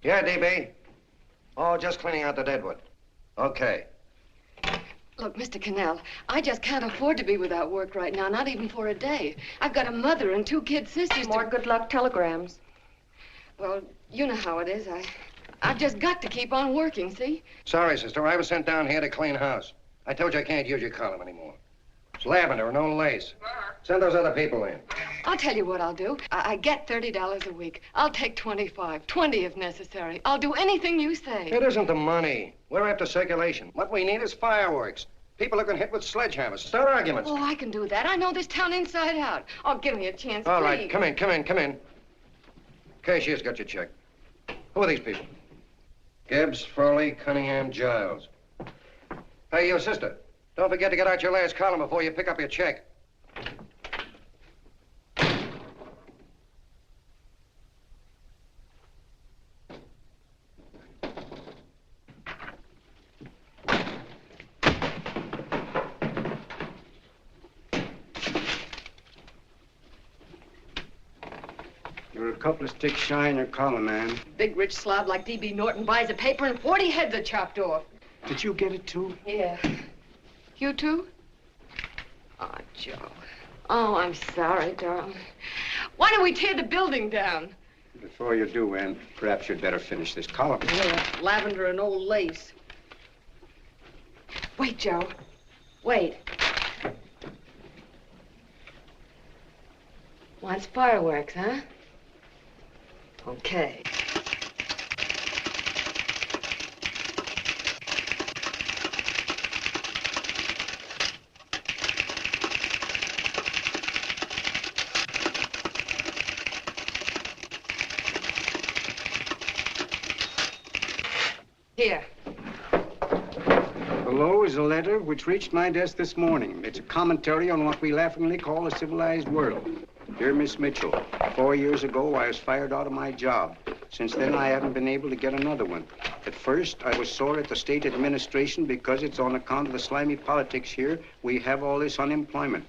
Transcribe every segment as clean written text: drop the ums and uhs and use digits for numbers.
Yeah, DB. Oh, just cleaning out the deadwood. Okay. Look, Mr. Cannell, I just can't afford to be without work right now, not even for a day. I've got a mother and 2 kid sisters. More good luck telegrams. Well, you know how it is. I've just got to keep on working, see? Sorry, sister. I was sent down here to clean house. I told you I can't use your column anymore. It's lavender and no lace. Send those other people in. I'll tell you what I'll do. I get $30 a week. I'll take 25, 20 if necessary. I'll do anything you say. It isn't the money. We're after circulation. What we need is fireworks. People who can hit with sledgehammers. Start arguments. Oh, I can do that. I know this town inside out. Oh, give me a chance, All please. right, come in. Cashier's got your check. Who are these people? Gibbs, Furley, Cunningham, Giles. Hey, you sister. Don't forget to get out your last column before you pick up your check. You're a couple of sticks shy in your column, man. Big rich slob like D.B. Norton buys a paper and 40 heads are chopped off. Did you get it, too? Yeah. You too? Oh, Joe. Oh, I'm sorry, darling. Why don't we tear the building down? Before you do, Ann, perhaps you'd better finish this column. Yeah, lavender and old lace. Wait, Joe. Wait. Wants fireworks, huh? Okay. Here. Below is a letter which reached my desk this morning. It's a commentary on what we laughingly call the civilized world. Dear Miss Mitchell, 4 years ago, I was fired out of my job. Since then, I haven't been able to get another one. At first, I was sore at the state administration because it's on account of the slimy politics here we have all this unemployment.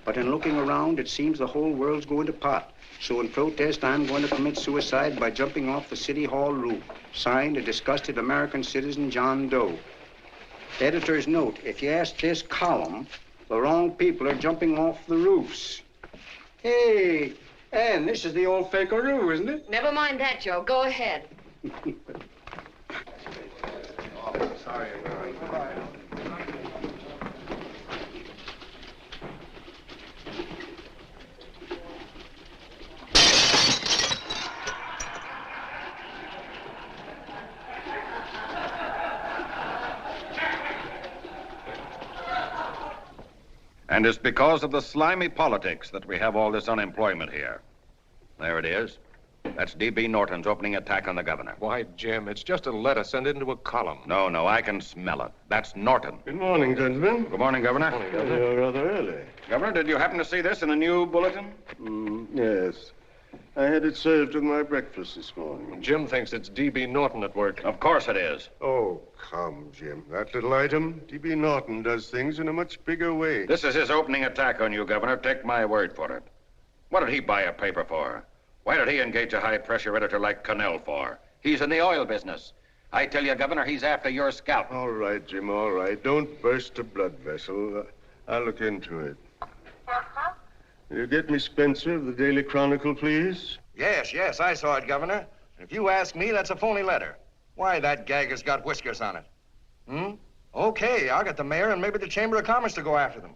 But in looking around, it seems the whole world's going to pot. So in protest, I'm going to commit suicide by jumping off the City Hall roof. Signed, a disgusted American citizen, John Doe. Editor's note, if you ask this column, the wrong people are jumping off the roofs. Hey, Ann, this is the old fakeroo, isn't it? Never mind that, Joe. Go ahead. Sorry. And it's because of the slimy politics that we have all this unemployment here. There it is. That's D.B. Norton's opening attack on the governor. Why, Jim, it's just a letter sent into a column. No, I can smell it. That's Norton. Good morning, gentlemen. Good morning, Governor. Morning, Governor. You're rather early. Governor, did you happen to see this in the new bulletin? Yes. I had it served with my breakfast this morning. Jim thinks it's D.B. Norton at work. Of course it is. Oh, come, Jim. That little item, D.B. Norton does things in a much bigger way. This is his opening attack on you, Governor. Take my word for it. What did he buy a paper for? Why did he engage a high-pressure editor like Cannell for? He's in the oil business. I tell you, Governor, he's after your scalp. All right, Jim, all right. Don't burst a blood vessel. I'll look into it. Will you get me Spencer of the Daily Chronicle, please? Yes, I saw it, Governor. If you ask me, that's a phony letter. Why, that gagger's got whiskers on it. Okay, I'll get the mayor and maybe the Chamber of Commerce to go after them.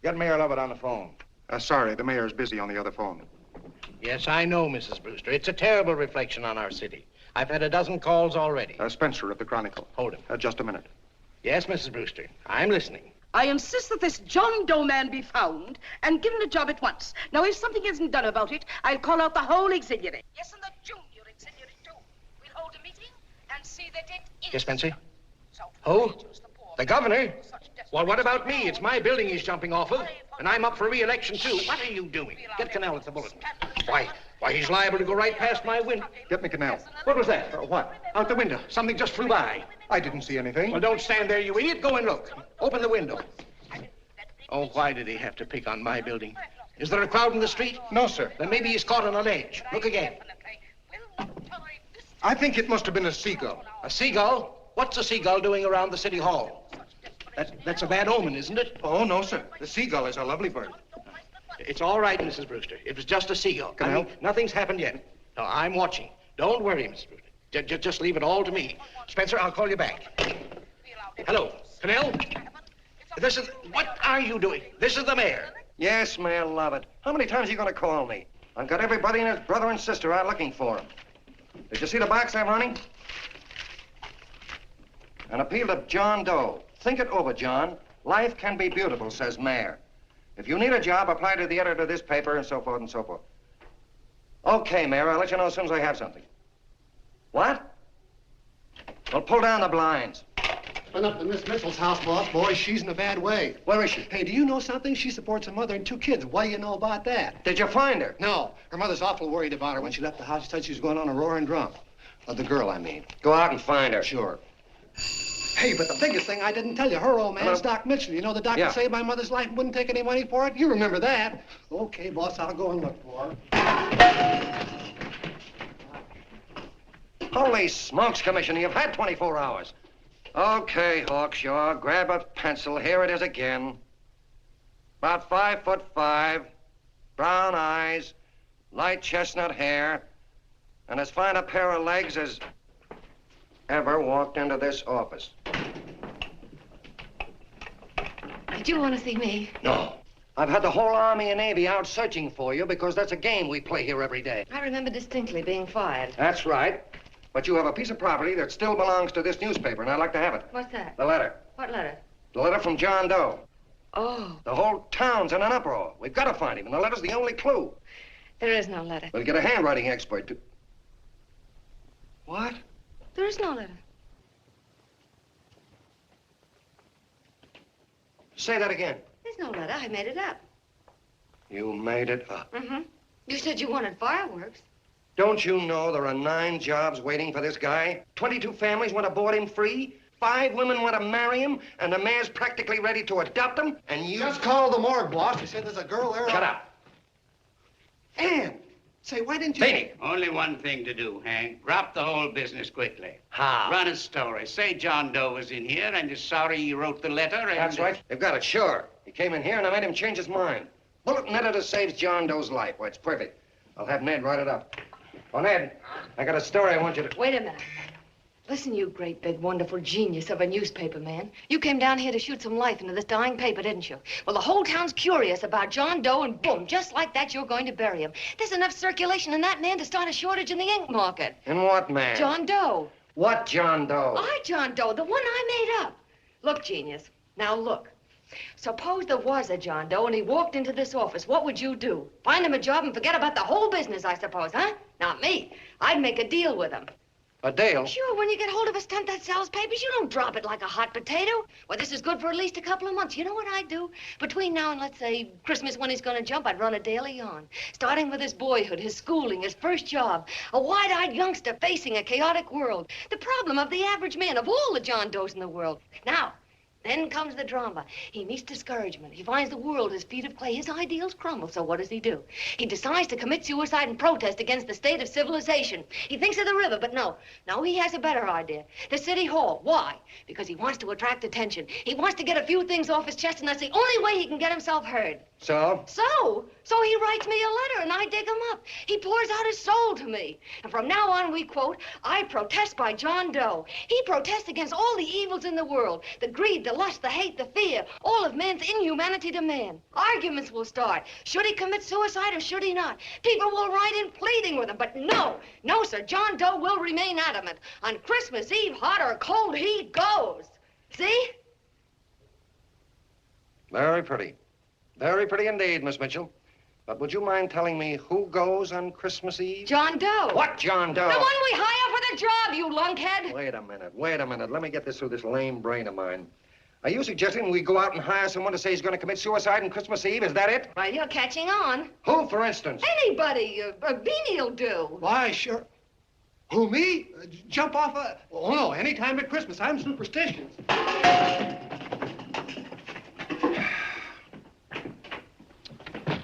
Get Mayor Lovett on the phone. Sorry, the mayor's busy on the other phone. Yes, I know, Mrs. Brewster. It's a terrible reflection on our city. I've had a dozen calls already. Spencer of the Chronicle. Hold him. Just a minute. Yes, Mrs. Brewster. I'm listening. I insist that this John Doe man be found and given a job at once. Now, if something isn't done about it, I'll call out the whole auxiliary. Yes, and the junior auxiliary, too. We'll hold a meeting and see that it is. Yes, Spencer? Who? The governor? Well, what about me? It's my building he's jumping off of, and I'm up for re-election, too. What are you doing? Get Cannell at the bulletin. Why, he's liable to go right past my window. Get me Cannell. What was that? What? Out the window. Something just flew by. I didn't see anything. Well, don't stand there, you idiot. Go and look. Open the window. Oh, why did he have to pick on my building? Is there a crowd in the street? No, sir. Then maybe he's caught on a ledge. Look again. I think it must have been a seagull. A seagull? What's a seagull doing around the city hall? That's a bad omen, isn't it? Oh, no, sir. The seagull is a lovely bird. It's all right, Mrs. Brewster. It was just a seagull. Can I help? Nothing's happened yet. No, I'm watching. Don't worry, Mrs. Brewster. Just leave it all to me. Spencer, I'll call you back. Hello, Canal? What are you doing? This is the mayor. Yes, Mayor Lovett. How many times are you going to call me? I've got everybody and his brother and sister out looking for him. Did you see the box I'm running? An appeal to John Doe. Think it over, John. Life can be beautiful, says Mayor. If you need a job, apply to the editor of this paper and so forth and so forth. Okay, Mayor, I'll let you know as soon as I have something. What? Well, pull down the blinds. Been up to Miss Mitchell's house, boss. Boy, she's in a bad way. Where is she? Hey, do you know something? She supports a mother and 2 kids. What do you know about that? Did you find her? No. Her mother's awful worried about her. When she left the house, she said she was going on a roaring drunk. The girl, I mean. Go out and find her. Sure. Hey, but the biggest thing I didn't tell you, her old man's Doc Mitchell. You know the doc that saved my mother's life and wouldn't take any money for it? You remember that. Okay, boss, I'll go and look for her. Holy smokes, Commissioner, you've had 24 hours. Okay, Hawkshaw, grab a pencil. Here it is again. About 5'5", brown eyes, light chestnut hair, and as fine a pair of legs as ever walked into this office. Did you want to see me? No. I've had the whole Army and Navy out searching for you because that's a game we play here every day. I remember distinctly being fired. That's right. But you have a piece of property that still belongs to this newspaper, and I'd like to have it. What's that? The letter. What letter? The letter from John Doe. Oh. The whole town's in an uproar. We've got to find him, and the letter's the only clue. There is no letter. We'll get a handwriting expert to... What? There is no letter. Say that again. There's no letter. I made it up. You made it up. Mm-hmm. You said you wanted fireworks. Don't you know there are 9 jobs waiting for this guy? 22 families want to board him free. 5 women want to marry him, and the mayor's practically ready to adopt him, and you... Just call the morgue, boss. He said there's a girl there. Shut up. Ann! Say, why didn't you... Beanie. Only one thing to do, Hank. Drop the whole business quickly. How? Run a story. Say John Doe was in here and is sorry he wrote the letter and... That's right. They've got it, sure. He came in here and I made him change his mind. Bulletin editor saves John Doe's life. Why, it's perfect. I'll have Ned write it up. Oh, Ned, I got a story I want you to... Wait a minute. Listen, you great, big, wonderful genius of a newspaper man. You came down here to shoot some life into this dying paper, didn't you? Well, the whole town's curious about John Doe, and boom, just like that, you're going to bury him. There's enough circulation in that man to start a shortage in the ink market. In what man? John Doe. What John Doe? John Doe, the one I made up. Look, genius, now look. Suppose there was a John Doe and he walked into this office. What would you do? Find him a job and forget about the whole business, I suppose, huh? Not me. I'd make a deal with him. A deal? Sure, when you get hold of a stunt that sells papers, you don't drop it like a hot potato. Well, this is good for at least a couple of months. You know what I'd do? Between now and, let's say, Christmas when he's going to jump, I'd run a daily on. Starting with his boyhood, his schooling, his first job. A wide-eyed youngster facing a chaotic world. The problem of the average man, of all the John Does in the world. Now, then comes the drama. He meets discouragement. He finds the world his feet of clay. His ideals crumble. So what does he do? He decides to commit suicide and protest against the state of civilization. He thinks of the river, but no. No, he has a better idea. The city hall. Why? Because he wants to attract attention. He wants to get a few things off his chest, and that's the only way he can get himself heard. So? So he writes me a letter, and I dig him up. He pours out his soul to me. And from now on, we quote, I protest by John Doe. He protests against all the evils in the world. The greed, the lust, the hate, the fear. All of man's inhumanity to man. Arguments will start. Should he commit suicide or should he not? People will write in pleading with him. But no, sir. John Doe will remain adamant. On Christmas Eve, hot or cold, he goes. See? Very pretty. Very pretty indeed, Miss Mitchell. But would you mind telling me who goes on Christmas Eve? John Doe. What John Doe? The one we hire for the job, you lunkhead. Wait a minute. Let me get this through this lame brain of mine. Are you suggesting we go out and hire someone to say he's going to commit suicide on Christmas Eve? Is that it? Well, you're catching on. Who, for instance? Anybody. Beanie'll do. Why, sure. Who, me? Jump off a... Oh, no, any time at Christmas. I'm superstitious.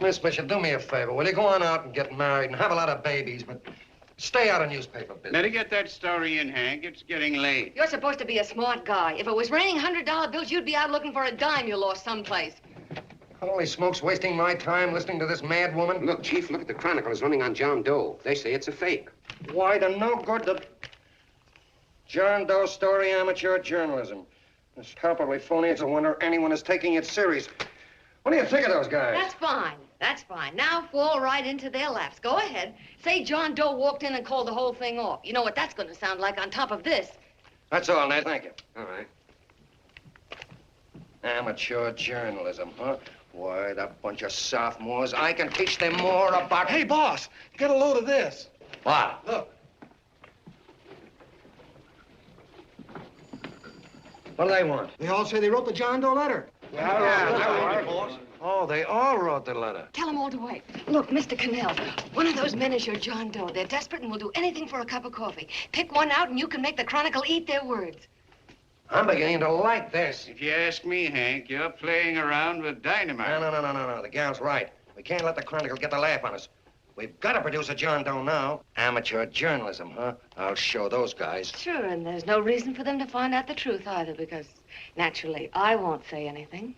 Miss Mitchell, do me a favor. Will you go on out and get married and have a lot of babies, but Stay out of newspaper business. Better get that story in, Hank. It's getting late. You're supposed to be a smart guy. If it was raining $100 bills, you'd be out looking for a dime you lost someplace. Holy smokes, wasting my time listening to this mad woman. Look, Chief, look at the Chronicle. It's running on John Doe. They say it's a fake. Why the no good the John Doe story, amateur journalism. It's palpably phony. It's a wonder anyone is taking it serious. What do you think of those guys? That's fine. That's fine. Now fall right into their laps. Go ahead. Say John Doe walked in and called the whole thing off. You know what that's going to sound like on top of this. That's all, Ned. Thank you. All right. Amateur journalism, huh? Why, that bunch of sophomores. I can teach them more about... Hey, boss, get a load of this. What? Look. What do they want? They all say they wrote the John Doe letter. Oh, they all wrote the letter. Tell them all to wait. Look, Mr. Cannell, one of those men is your John Doe. They're desperate and will do anything for a cup of coffee. Pick one out and you can make the Chronicle eat their words. I'm beginning to like this. If you ask me, Hank, you're playing around with dynamite. No. The gal's right. We can't let the Chronicle get the laugh on us. We've got to produce a John Doe now. Amateur journalism, huh? I'll show those guys. Sure, and there's no reason for them to find out the truth either, because naturally, I won't say anything.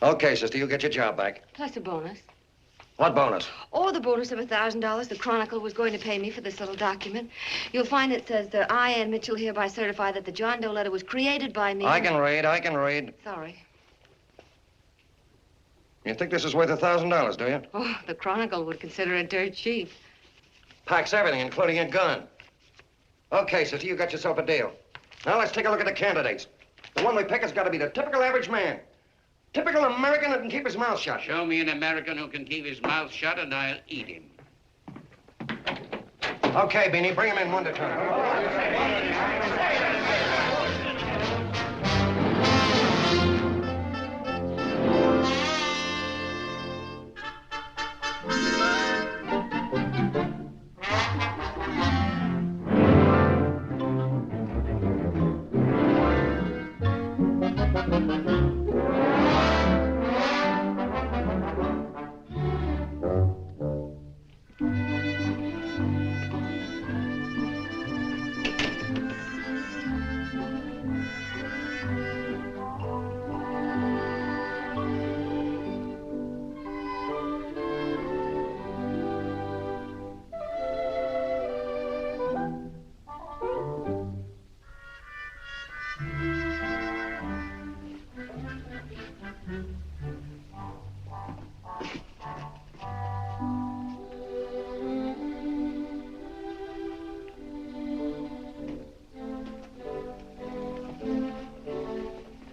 Okay, sister, you get your job back. Plus a bonus. What bonus? Or the bonus of $1,000 the Chronicle was going to pay me for this little document. You'll find it says that I, Ann Mitchell, hereby certify that the John Doe letter was created by me. I can read. Sorry. You think this is worth $1,000, do you? Oh, the Chronicle would consider it dirt cheap. Packs everything, including a gun. Okay, sister, you got yourself a deal. Now let's take a look at the candidates. The one we pick has got to be the typical average man. Typical American that can keep his mouth shut. Show me an American who can keep his mouth shut and I'll eat him. Okay, Beanie, bring him in one at a time.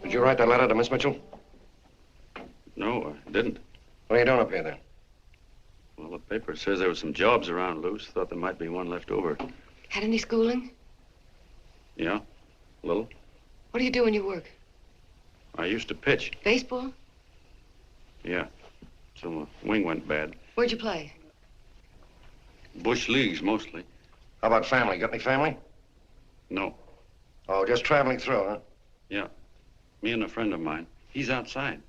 Did you write that letter to Miss Mitchell? No, I didn't. What are you doing up here, then? Well, the paper says there were some jobs around loose. Thought there might be one left over. Had any schooling? Yeah, a little. What do you do when you work? I used to pitch. Baseball? Yeah, so the wing went bad. Where'd you play? Bush leagues, mostly. How about family? Got any family? No. Oh, just traveling through, huh? Yeah, me and a friend of mine. He's outside.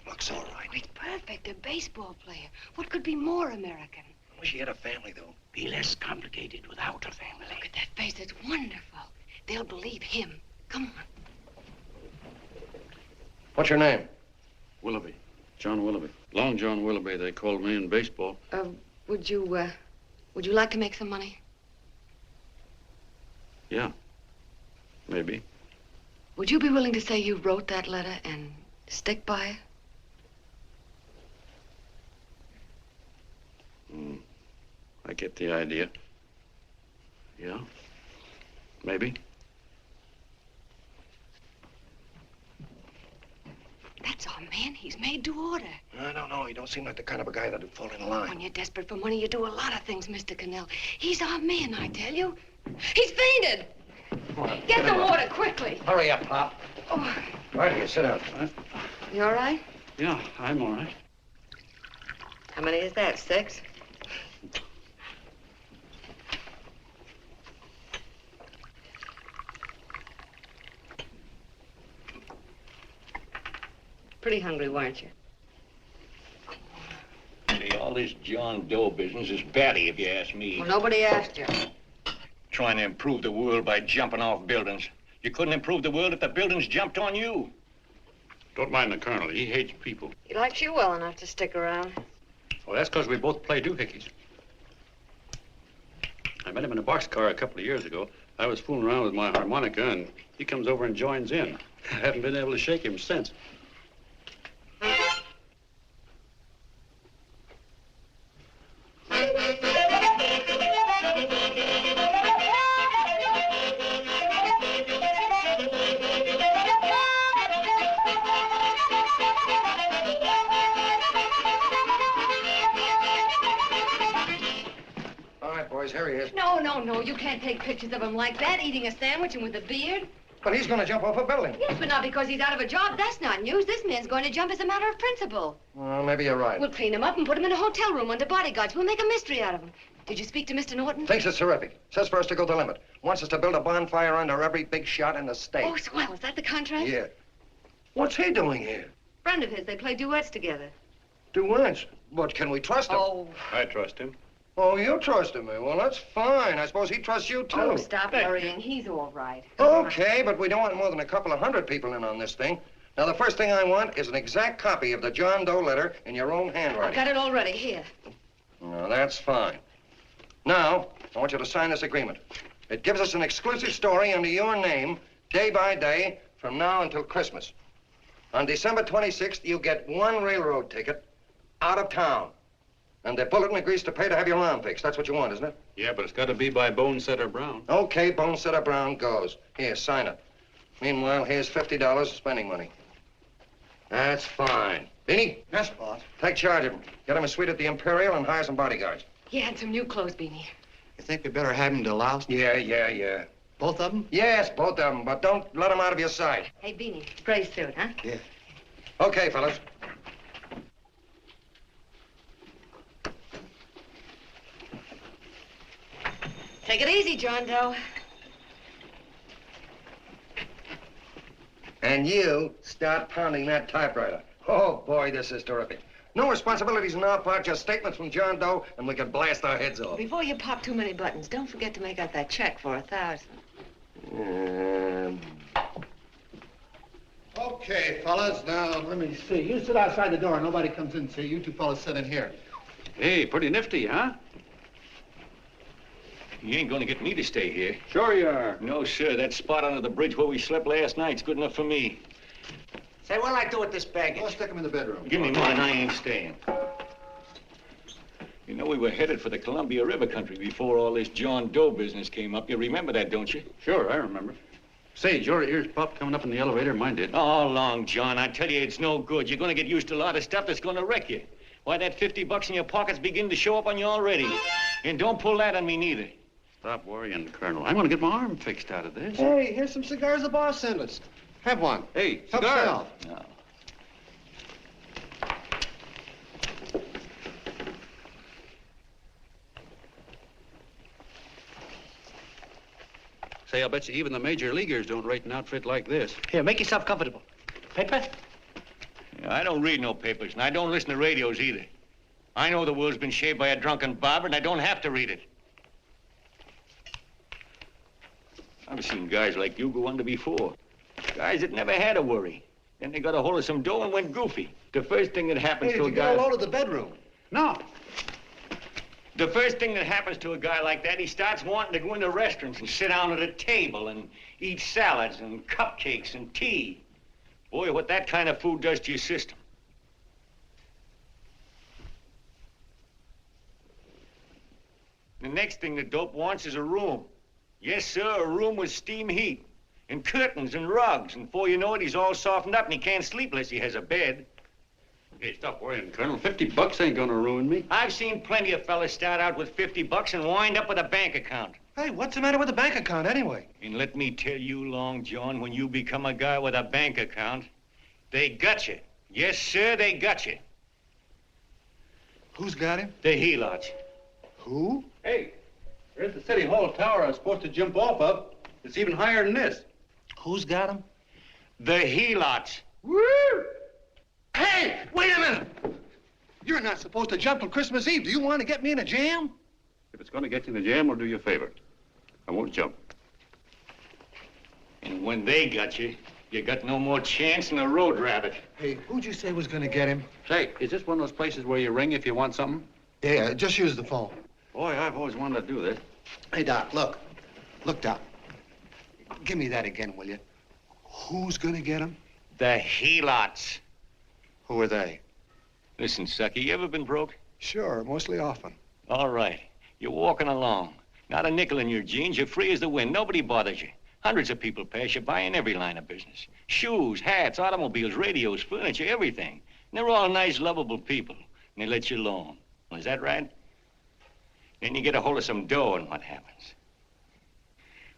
Looks all right. It's perfect, a baseball player. What could be more American? Wish he had a family, though. Be less complicated without a family. Look at that face, it's wonderful. They'll believe him. Come on. What's your name? Willoughby. John Willoughby. Long John Willoughby, they called me in baseball. Would you like to make some money? Yeah, maybe. Would you be willing to say you wrote that letter and stick by it? I get the idea. Yeah, maybe. That's our man. He's made to order. I don't know. He don't seem like the kind of a guy that'd fall in line. When you're desperate for money, you do a lot of things, Mr. Cannell. He's our man, I tell you. He's fainted. Get the water quickly. Hurry up, Pop. Oh. Right here, sit down. You all right? Yeah, I'm all right. How many is that, 6? Pretty hungry, weren't you? this John Doe business is batty, if you ask me. Well, nobody asked you. Trying to improve the world by jumping off buildings. You couldn't improve the world if the buildings jumped on you. Don't mind the colonel. He hates people. He likes you well enough to stick around. Well, that's because we both play doohickeys. I met him in a boxcar a couple of years ago. I was fooling around with my harmonica, and he comes over and joins in. I haven't been able to shake him since. Here he is. No, you can't take pictures of him like that, eating a sandwich and with a beard. But he's going to jump off a building. Yes, but not because he's out of a job. That's not news. This man's going to jump as a matter of principle. Well, maybe you're right. We'll clean him up and put him in a hotel room under bodyguards. We'll make a mystery out of him. Did you speak to Mr. Norton? Thinks it's terrific. Says for us to go the limit. Wants us to build a bonfire under every big shot in the state. Oh, swell. Is that the contract? Yeah. What's he doing here? Friend of his. They play duets together. Duets? But can we trust him? Oh. I trust him. Oh, you trust him, eh? Well, that's fine. I suppose he trusts you, too. Oh, stop worrying. He's all right. Okay, but we don't want more than a couple of hundred people in on this thing. Now, the first thing I want is an exact copy of the John Doe letter in your own handwriting. I've got it already. Here. No, that's fine. Now, I want you to sign this agreement. It gives us an exclusive story under your name, day by day, from now until Christmas. On December 26th, you get one railroad ticket out of town. And the bulletin agrees to pay to have your lawn fixed. That's what you want, isn't it? Yeah, but it's got to be by Bonesetter Brown. Okay, Bonesetter Brown goes. Here, sign it. Meanwhile, here's $50 spending money. That's fine. Beanie? Yes, boss. Take charge of him. Get him a suite at the Imperial and hire some bodyguards. Yeah, and some new clothes, Beanie. You think we better have him deloused? Yeah. Both of them? Yes, both of them, but don't let them out of your sight. Hey, Beanie, gray suit, huh? Yeah. Okay, fellas. Take it easy, John Doe. And you start pounding that typewriter. Oh, boy, this is terrific. No responsibilities on our part, just statements from John Doe, and we can blast our heads off. Before you pop too many buttons, don't forget to make out that check for $1,000. Okay, fellas, now, let me see. You sit outside the door. Nobody comes in, see? You two fellas sit in here. Hey, pretty nifty, huh? You ain't gonna get me to stay here. Sure you are. No, sir. That spot under the bridge where we slept last night's good enough for me. Say, what'll I do with this baggage? I'll stick him in the bedroom. Give me mine. I ain't staying. You know, we were headed for the Columbia River country before all this John Doe business came up. You remember that, don't you? Sure, I remember. Say, your ears popped coming up in the elevator. Mine did. All along, John. I tell you, it's no good. You're gonna get used to a lot of stuff that's gonna wreck you. Why, that $50 in your pocket's beginning to show up on you already. And don't pull that on me, neither. Stop worrying, Colonel. I'm going to get my arm fixed out of this. Hey, here's some cigars the boss sent us. Have one. Hey, Help cigars. yourself. No. Say, I'll bet you even the major leaguers don't rate an outfit like this. Here, make yourself comfortable. Paper? Yeah, I don't read no papers, and I don't listen to radios either. I know the world's been shaped by a drunken barber, and I don't have to read it. I've seen guys like you go under before. Guys that never had a worry. Then they got a hold of some dough and went goofy. The first thing that happens Hey, to did a you guy... get a load of the bedroom? No. The first thing that happens to a guy like that, he starts wanting to go into restaurants and sit down at a table and eat salads and cupcakes and tea. Boy, what that kind of food does to your system. The next thing the dope wants is a room. Yes, sir, a room with steam heat and curtains and rugs. And before you know it, he's all softened up and he can't sleep unless he has a bed. Hey, stop worrying, Colonel. $50 ain't gonna ruin me. I've seen plenty of fellas start out with $50 and wind up with a bank account. Hey, what's the matter with the bank account anyway? And let me tell you, Long John, when you become a guy with a bank account, they got you. Yes, sir, they got you. Who's got him? The helots. Who? Hey, there's the City Hall tower I was supposed to jump off of. It's even higher than this. Who's got him? The helots. Woo! Hey, wait a minute! You're not supposed to jump till Christmas Eve. Do you want to get me in a jam? If it's going to get you in the jam, I'll do you a favor. I won't jump. And when they got you, you got no more chance than a road rabbit. Hey, who'd you say was going to get him? Say, is this one of those places where you ring if you want something? Yeah, just use the phone. Boy, I've always wanted to do this. Hey, Doc, look. Look, Doc. Give me that again, will you? Who's going to get him? The helots. Who are they? Listen, Sucky, you ever been broke? Sure, mostly often. All right. You're walking along. Not a nickel in your jeans. You're free as the wind. Nobody bothers you. Hundreds of people pass you by in every line of business. Shoes, hats, automobiles, radios, furniture, everything. And they're all nice, lovable people. And they let you alone. Is that right? Then you get a hold of some dough, and what happens?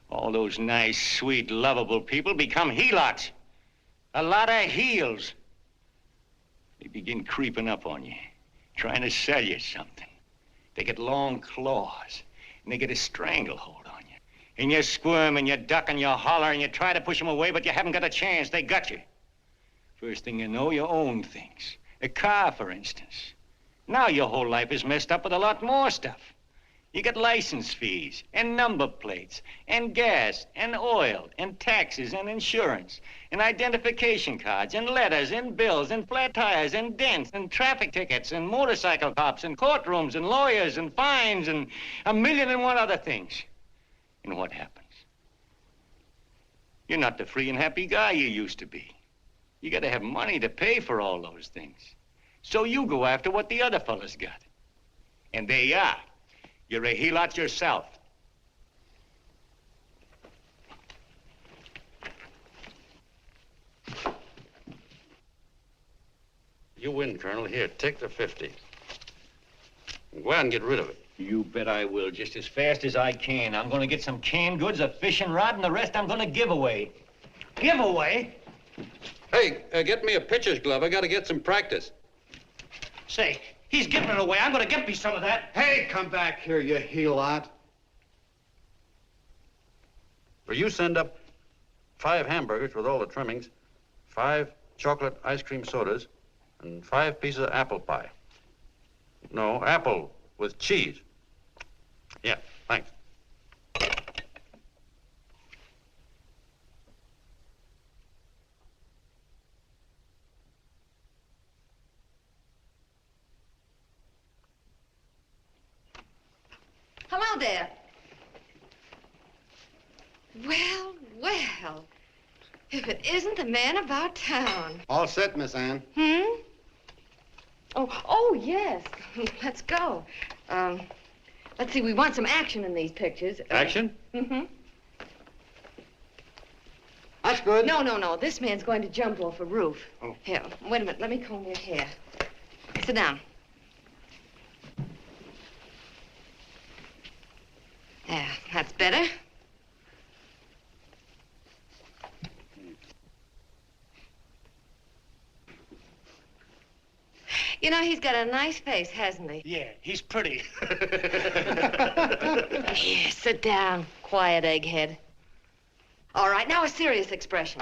All those nice, sweet, lovable people become helots. A lot of heels. They begin creeping up on you, trying to sell you something. They get long claws, and they get a stranglehold on you. And you squirm, and you duck, and you holler, and you try to push them away, but you haven't got a chance. They got you. First thing you know, you own things. A car, for instance. Now your whole life is messed up with a lot more stuff. You get license fees, and number plates, and gas, and oil, and taxes, and insurance, and identification cards, and letters, and bills, and flat tires, and dents, and traffic tickets, and motorcycle cops, and courtrooms, and lawyers, and fines, and 1,000,001 other things. And what happens? You're not the free and happy guy you used to be. You gotta have money to pay for all those things. So you go after what the other fellas got. And there you are. You're a helot yourself. You win, Colonel. Here, take the 50. Go out and get rid of it. You bet I will, just as fast as I can. I'm gonna get some canned goods, a fishing rod, and the rest I'm gonna give away. Give away? Hey, get me a pitcher's glove. I gotta get some practice. Say, he's giving it away. I'm going to get me some of that. Hey, come back here, you helot. Will you send up 5 hamburgers with all the trimmings, 5 chocolate ice cream sodas, and 5 pieces of apple pie? No, apple with cheese. Yeah, thanks. Hello there. Well, well. If it isn't the man about town. All set, Miss Anne. Oh, yes. Let's go. Let's see, we want some action in these pictures. Action? That's good. No. This man's going to jump off a roof. Oh. Here, wait a minute. Let me comb your hair. Sit down. Yeah, that's better. You know, he's got a nice face, hasn't he? Yeah, he's pretty. Here, sit down. Quiet, egghead. All right, now a serious expression.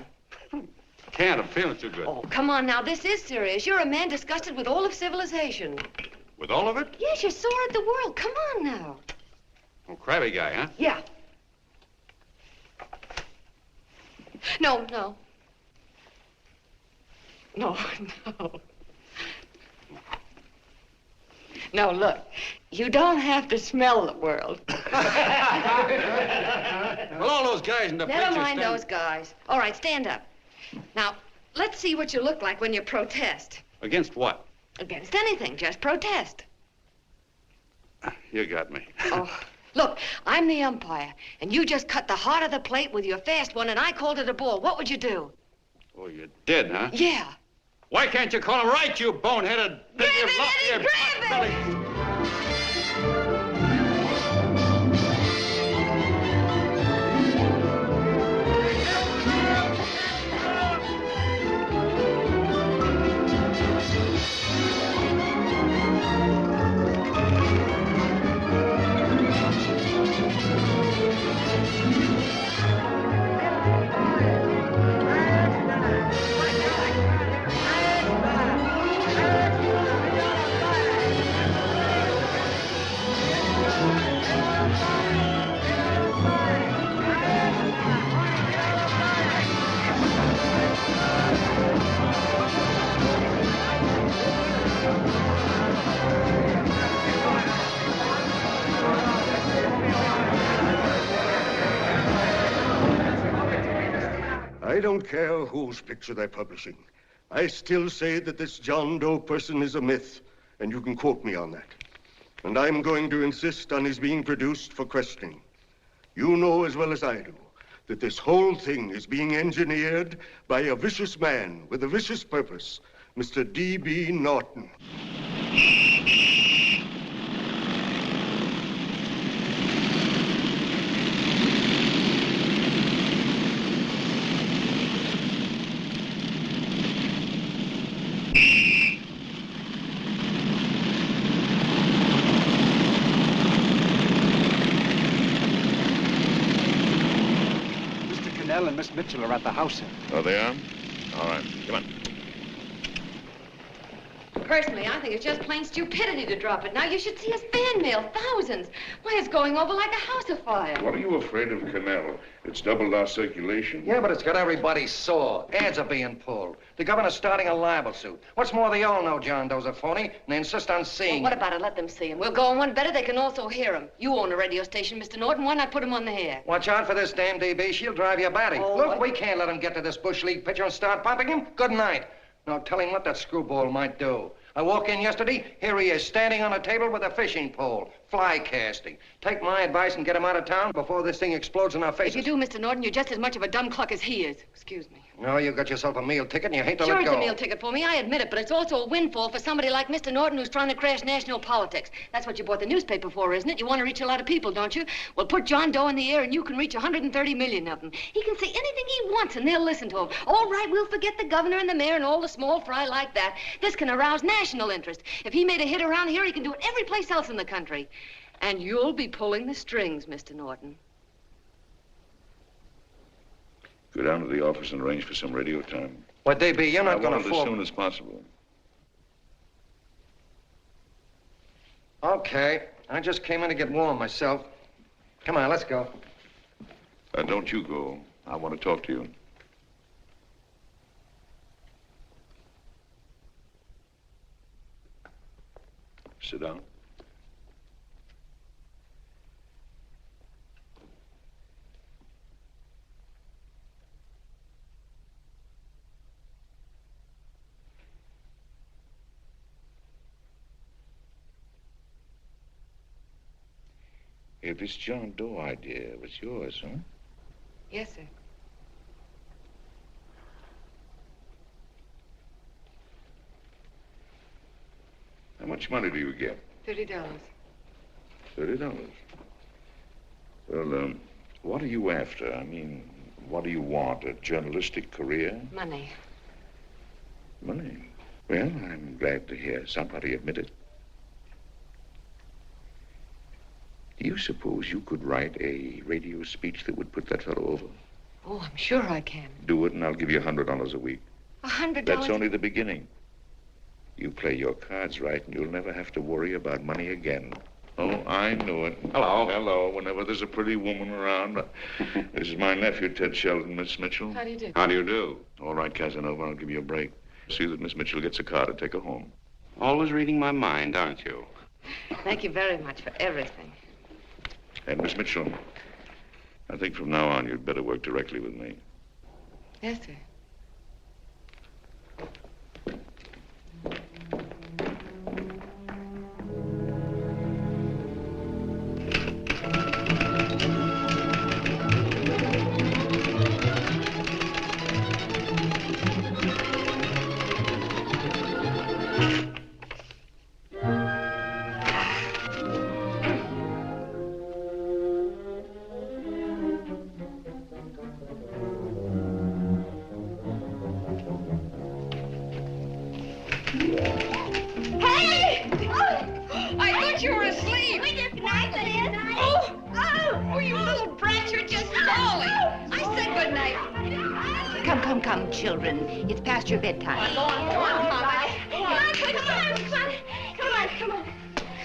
Can't. I'm feeling too good. Oh, come on now. This is serious. You're a man disgusted with all of civilization. With all of it? Yes, you're sore at the world. Come on now. Oh, crabby guy, huh? Yeah. No. No, look. You don't have to smell the world. Well, all those guys in the picture Never mind stand... those guys. All right, stand up. Now, let's see what you look like when you protest. Against what? Against anything. Just protest. You got me. Oh, look, I'm the umpire, and you just cut the heart of the plate with your fast one, and I called it a ball. What would you do? Oh, you did, huh? Yeah. Why can't you call him right, you boneheaded... Grab it, Eddie, grab it! I don't care whose picture they're publishing. I still say that this John Doe person is a myth, and you can quote me on that. And I'm going to insist on his being produced for questioning. You know as well as I do that this whole thing is being engineered by a vicious man with a vicious purpose, Mr. D.B. Norton. And Miss Mitchell are at the house, sir. Oh, they are? All right, come on. Personally, I think it's just plain stupidity to drop it. Now, you should see his fan mail, thousands. Why, it's going over like a house afire. What are you afraid of, Canal? It's doubled our circulation. Yeah, but it's got everybody sore. Ads are being pulled. The governor's starting a libel suit. What's more, they all know John Doe's a phony, and they insist on seeing Well, what about it? Let them see him. We'll go on one better. They can also hear him. You own a radio station, Mr. Norton. Why not put him on the air? Watch out for this damn DB. She'll drive you batty. Oh, Look, we can't let him get to this Bush League pitcher and start pumping him. Good night. Now, tell him what that screwball might do. I walk in yesterday, here he is, standing on a table with a fishing pole, fly casting. Take my advice and get him out of town before this thing explodes in our faces. If you do, Mr. Norton, you're just as much of a dumb cluck as he is. Excuse me. No, you got yourself a meal ticket and you hate to Sure, let go. it's a meal ticket for me, I admit it, but it's also a windfall for somebody like Mr. Norton who's trying to crash national politics. That's what you bought the newspaper for, isn't it? You want to reach a lot of people, don't you? Well, put John Doe in the air and you can reach 130 million of them. He can say anything he wants and they'll listen to him. All right, we'll forget the governor and the mayor and all the small fry like that. This can arouse national interest. If he made a hit around here, he can do it every place else in the country. And you'll be pulling the strings, Mr. Norton. Go down to the office and arrange for some radio time. What, DB, you're not going to I want it as soon as possible. Okay. I just came in to get warm myself. Come on, let's go. Don't you go. I want to talk to you. Sit down. Hey, this John Doe idea was yours, huh? Yes, sir. How much money do you get? $30. $30. Well, what are you after? I mean, what do you want? A journalistic career? Money. Money? Well, I'm glad to hear somebody admit it. Do you suppose you could write a radio speech that would put that fellow over? Oh, I'm sure I can. Do it, and I'll give you $100 a week. $100? That's only the beginning. You play your cards right, and you'll never have to worry about money again. Oh, I knew it. Hello. Hello. Whenever there's a pretty woman around. This is my nephew, Ted Sheldon, Miss Mitchell. How do you do? How do you do? All right, Casanova, I'll give you a break. See that Miss Mitchell gets a car to take her home. Always reading my mind, aren't you? Thank you very much for everything. And Miss Mitchell, I think from now on you'd better work directly with me. Yes, sir. Come, children. It's past your bedtime. Come on.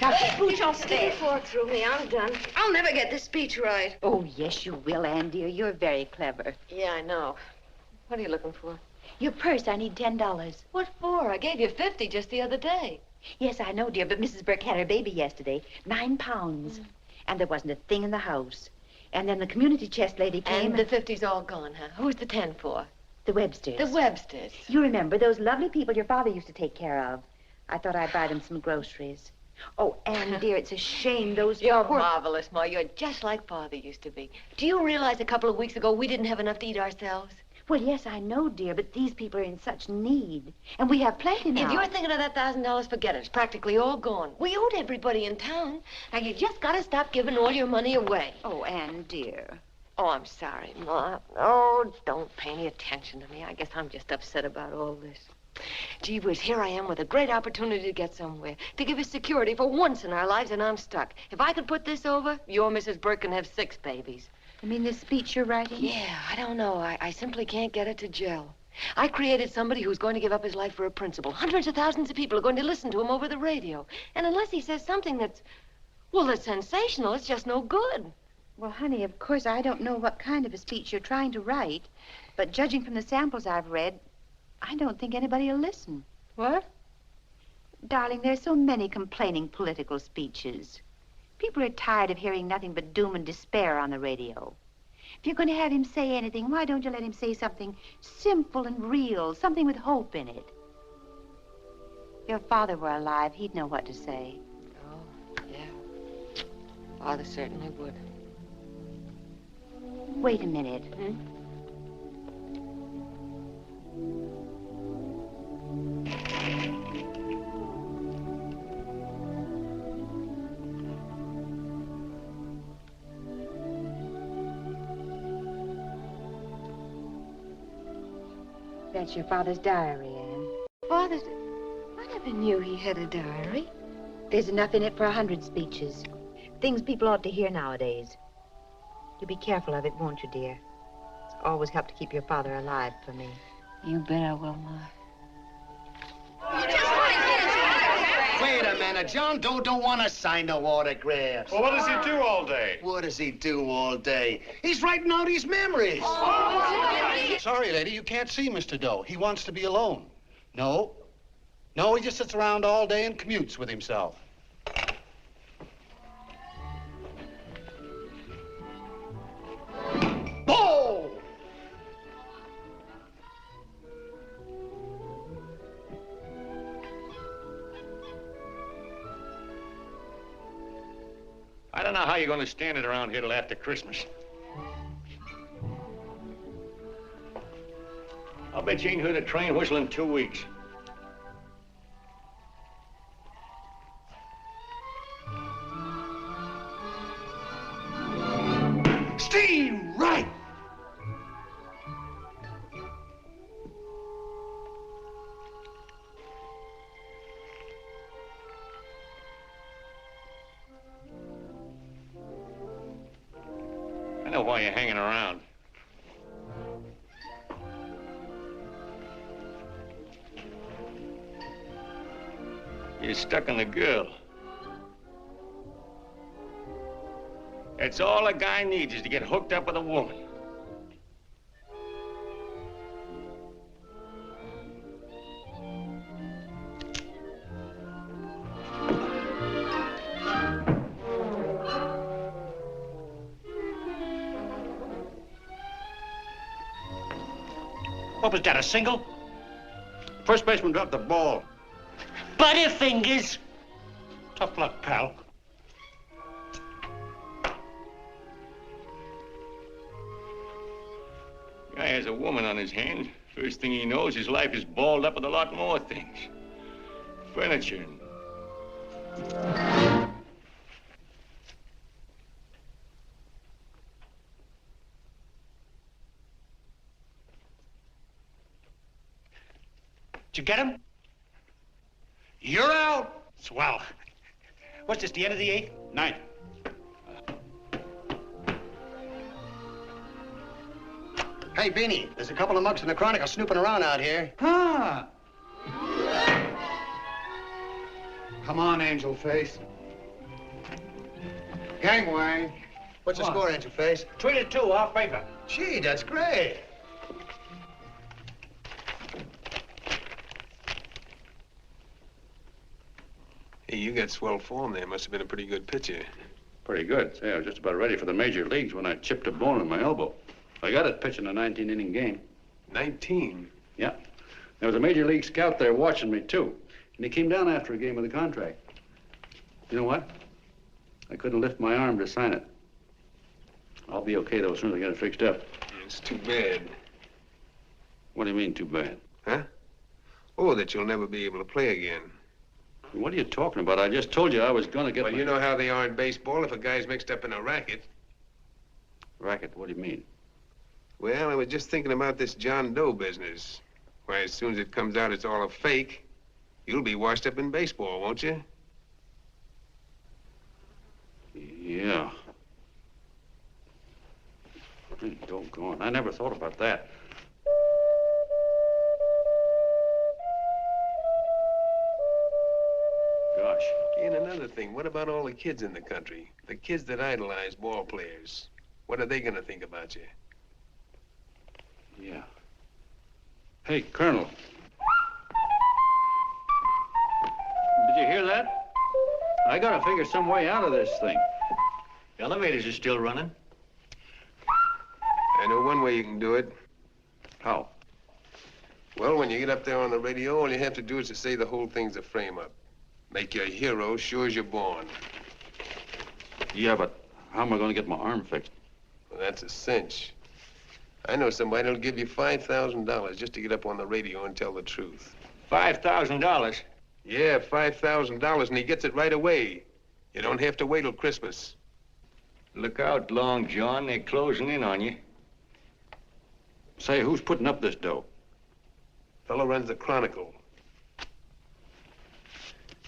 Now, Pooch, I'll stay. Before through me, I'm done. I'll never get this speech right. Oh, yes, you will, Ann, dear. You're very clever. Yeah, I know. What are you looking for? Your purse, I need $10. What for? I gave you 50 just the other day. Yes, I know, dear, but Mrs. Burke had her baby yesterday. 9 pounds. And there wasn't a thing in the house. And then the community chest lady came. And the 50's all gone, huh? Who's the 10 for? The Websters. The Websters. You remember those lovely people your father used to take care of. I thought I'd buy them some groceries. Oh, Anne, dear, it's a shame those You're poor... marvelous, Ma. You're just like Father used to be. Do you realize a couple of weeks ago we didn't have enough to eat ourselves? Well, yes, I know, dear, but these people are in such need. And we have plenty now. If you're thinking of that $1,000, forget it. It's practically all gone. We owed everybody in town. Now, you just got to stop giving all your money away. Oh, Anne, dear. Oh, I'm sorry, Ma. Oh, don't pay any attention to me. I guess I'm just upset about all this. Gee whiz, here I am with a great opportunity to get somewhere, to give us security for once in our lives, and I'm stuck. If I could put this over, your Mrs. Burke can have 6 babies. You mean this speech you're writing? Yeah, I don't know. I simply can't get it to gel. I created somebody who's going to give up his life for a principle. Hundreds of thousands of people are going to listen to him over the radio. And unless he says something that's sensational, it's just no good. Well, honey, of course, I don't know what kind of a speech you're trying to write, but judging from the samples I've read, I don't think anybody will listen. What? Darling, there's so many complaining political speeches. People are tired of hearing nothing but doom and despair on the radio. If you're going to have him say anything, why don't you let him say something simple and real, something with hope in it? If your father were alive, he'd know what to say. Oh, yeah. Father certainly would. Wait a minute. That's your father's diary, Anne. Father's... I never knew he had a diary. There's enough in it for 100 speeches. Things people ought to hear nowadays. You'll be careful of it, won't you, dear? It's always helped to keep your father alive for me. You bet I will, Ma. Wait a minute. John Doe don't want to sign no autographs. Well, what does he do all day? What does he do all day? He's writing out his memories. Sorry, lady, you can't see Mr. Doe. He wants to be alone. No, he just sits around all day and commutes with himself. Oh! I don't know how you're going to stand it around here till after Christmas. I'll bet you ain't heard a train whistle in 2 weeks. Steve, right! I know why you're hanging around. You're stuck on the girl. That's all a guy needs is to get hooked up with a woman. What was that, a single? First baseman dropped the ball. Butterfingers. Tough luck, pal. Guy has a woman on his hands. First thing he knows, his life is balled up with a lot more things. Furniture. Did you get him? You're out. Swell. What's this, the end of the 8th? 9th. Hey, Beanie, there's a couple of mugs from the Chronicle snooping around out here. Huh. Come on, Angel Face. Gangway. What's the score, Angel Face? 3-2, off paper. Gee, that's great. Hey, you got swell form there. Must have been a pretty good pitcher. Pretty good. Say, I was just about ready for the major leagues when I chipped a bone in my elbow. I got it pitching a 19-inning game. 19? Yeah. There was a major league scout there watching me, too. And he came down after a game of the contract. You know what? I couldn't lift my arm to sign it. I'll be okay, though, as soon as I get it fixed up. It's too bad. What do you mean, too bad? Huh? Oh, that you'll never be able to play again. What are you talking about? I just told you I was going to get Well, you know how they are in baseball if a guy's mixed up in a racket. Racket? What do you mean? Well, I was just thinking about this John Doe business. Why, as soon as it comes out it's all a fake, you'll be washed up in baseball, won't you? Yeah. Hey, doggone. I never thought about that. Gosh. And another thing, what about all the kids in the country? The kids that idolize ball players. What are they going to think about you? Yeah. Hey, Colonel. Did you hear that? I gotta figure some way out of this thing. Elevators are still running. I know one way you can do it. How? Well, when you get up there on the radio, all you have to do is to say the whole thing's a frame-up. Make you a hero sure as you're born. Yeah, but how am I gonna get my arm fixed? Well, that's a cinch. I know somebody that'll give you $5,000 just to get up on the radio and tell the truth. $5,000? Yeah, $5,000, and he gets it right away. You don't have to wait till Christmas. Look out, Long John. They're closing in on you. Say, who's putting up this dough? Fellow runs the Chronicle.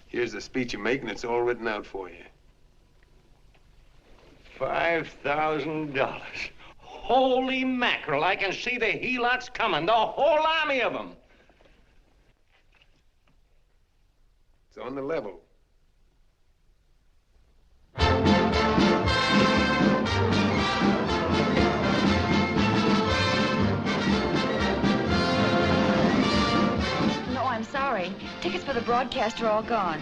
Here's the speech you make, and it's all written out for you. $5,000. Holy mackerel, I can see the helots coming, the whole army of them. It's on the level. No, I'm sorry. Tickets for the broadcast are all gone.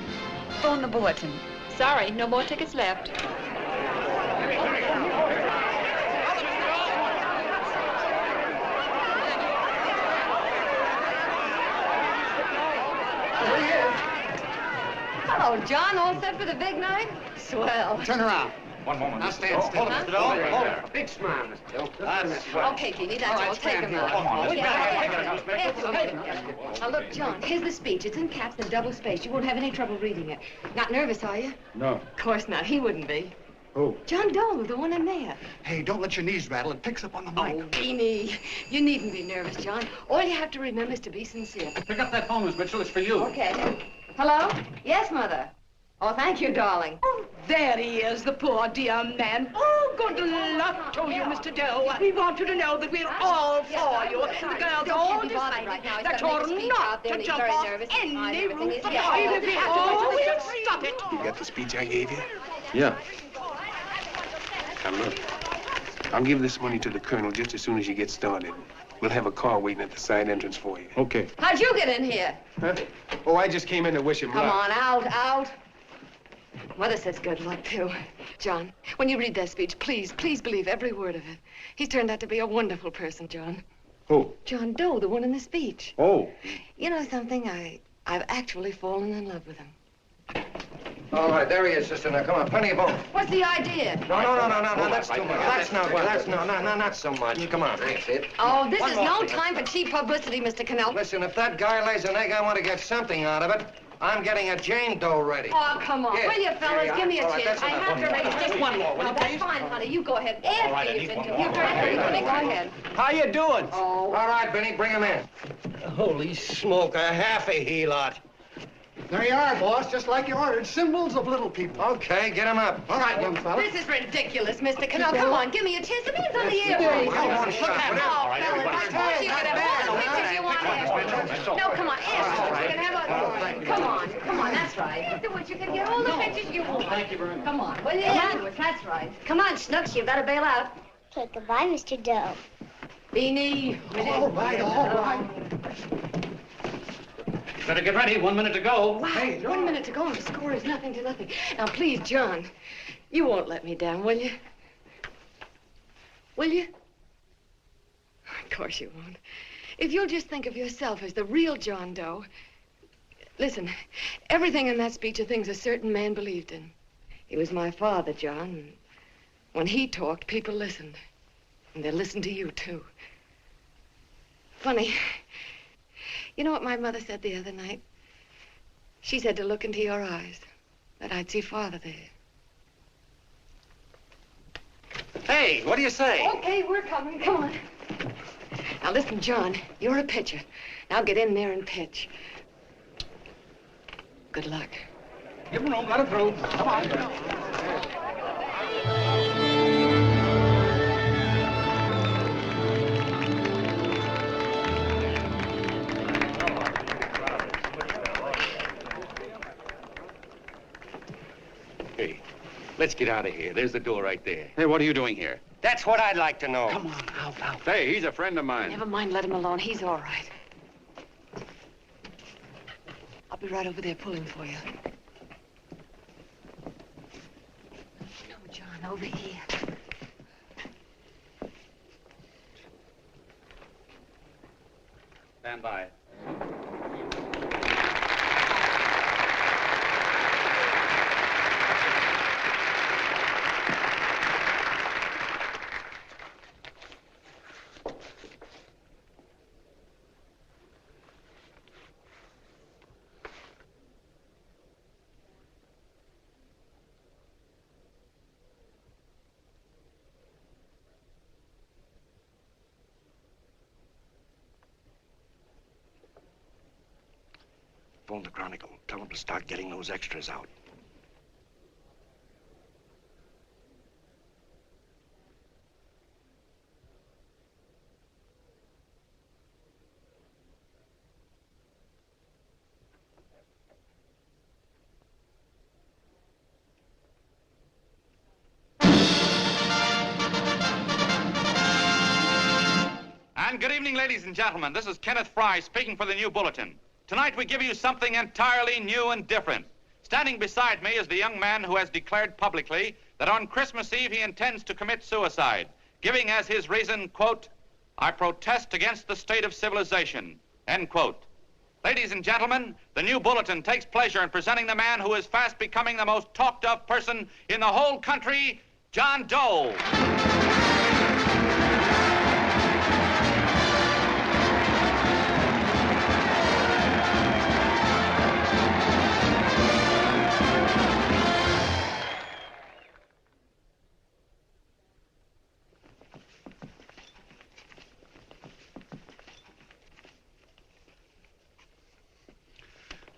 Phone the bulletin. Sorry, no more tickets left. Hello, John. All set for the big night? Swell. Turn around. One moment. Now stand still. Hold it, Mr. Doe. Hold it. Big smile, Mr. Doe. That's right. Okay, Jeannie, that's All right, all. Take stand him here. out. Come on, let's Now, look, John, here's the speech. It's in caps and double spaced. You won't have any trouble reading it. Not nervous, are you? No. Of course not. He wouldn't be. Who? John Doe, the one in there. Hey, don't let your knees rattle. It picks up on the mic. Oh, Beanie, you needn't be nervous, John. All you have to remember is to be sincere. Pick up that phone, Miss Mitchell. It's for you. Okay. Hello? Yes, Mother. Oh, thank you, darling. Oh, there he is, the poor dear man. Oh, good luck to you, Mr. Doe. We want you to know that we're all for you. The girls all decided that you're not to jump off any roof at all. Oh, we'll stop it. You got the speech I gave you? Yeah. Now, look. I'll give this money to the colonel just as soon as you get started. We'll have a car waiting at the side entrance for you. Okay. How'd you get in here? Huh? Oh, I just came in to wish him Come luck. on, out. Mother says good luck, too. John, when you read that speech, please believe every word of it. He's turned out to be a wonderful person, John. Who? John Doe, the one in the speech. Oh. You know something? I've actually fallen in love with him. All right, there he is, sister. Now, come on, plenty of room. What's the idea? No, that's too much. Not so much. Come on, that's it. Oh, this is no time for cheap publicity, Mr. Cannell. Listen, if that guy lays an egg, I want to get something out of it. I'm getting a Jane Doe ready. Oh, come on. Here. Will you, fellas? Here, Give me a all right, chance. that's I enough. have to raise just one more. Well, that's fine, honey. You go ahead. After you've been doing it. Honey, go ahead. How you doing? Oh. All right, Benny, bring him in. Holy smoke, a half a helot. There you are, boss, just like you ordered. Symbols of little people. Okay, get him up. All right, young fella. This is ridiculous, Mr. Cannell. Come on, give me a chance. The man's on the air. No, come on, ask. You can have a... Come on, that's right. Afterwards, you can get all the pictures you want. Thank you very much. Come on, will you? Afterwards, that's right. Come on, Snooks, you've got to bail out. Okay, goodbye, Mr. Doe. Beanie. All right. Better get ready. 1 minute to go. Wow, hey, 1 minute to go and the score is nothing to nothing. Now, please, John, you won't let me down, will you? Will you? Of course you won't. If you'll just think of yourself as the real John Doe. Listen, everything in that speech are things a certain man believed in. He was my father, John. When he talked, people listened. And they'll listen to you, too. Funny. You know what my mother said the other night? She said to look into your eyes, that I'd see Father there. Hey, what do you say? Okay, we're coming. Come on. Now, listen, John, you're a pitcher. Now get in there and pitch. Good luck. Give him room, let him through. Come on. Hey, let's get out of here. There's the door right there. Hey, what are you doing here? That's what I'd like to know. Come on, out. Hey, he's a friend of mine. Never mind, let him alone. He's all right. I'll be right over there pulling for you. No, John, over here. Stand by. Phone the Chronicle. Tell them to start getting those extras out. And good evening, ladies and gentlemen. This is Kenneth Fry speaking for the New Bulletin. Tonight we give you something entirely new and different. Standing beside me is the young man who has declared publicly that on Christmas Eve he intends to commit suicide, giving as his reason, quote, "I protest against the state of civilization," end quote. Ladies and gentlemen, the New Bulletin takes pleasure in presenting the man who is fast becoming the most talked of person in the whole country, John Doe.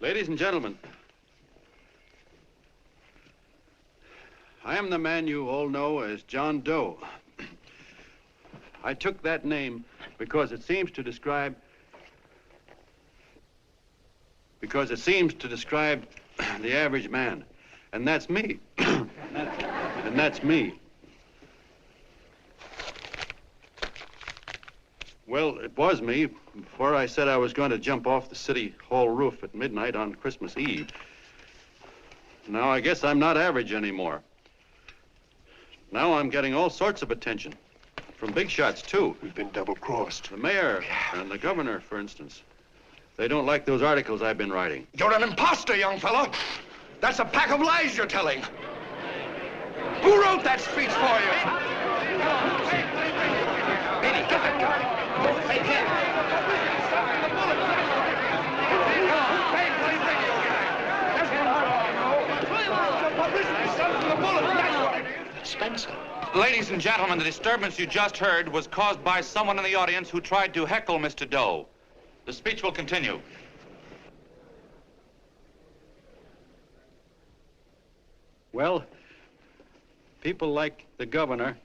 Ladies and gentlemen, I am the man you all know as John Doe. I took that name because it seems to describe the average man. And that's me. And that's me. Well, it was me before I said I was going to jump off the city hall roof at midnight on Christmas Eve. Now I guess I'm not average anymore. Now I'm getting all sorts of attention. From big shots, too. We've been double-crossed. The mayor and the governor, for instance. They don't like those articles I've been writing. You're an imposter, young fella. That's a pack of lies you're telling. Who wrote that speech for you? Benny, get that gun. Hey, kid. Spencer. Ladies and gentlemen, the disturbance you just heard was caused by someone in the audience who tried to heckle Mr. Doe. The speech will continue. Well, people like the governor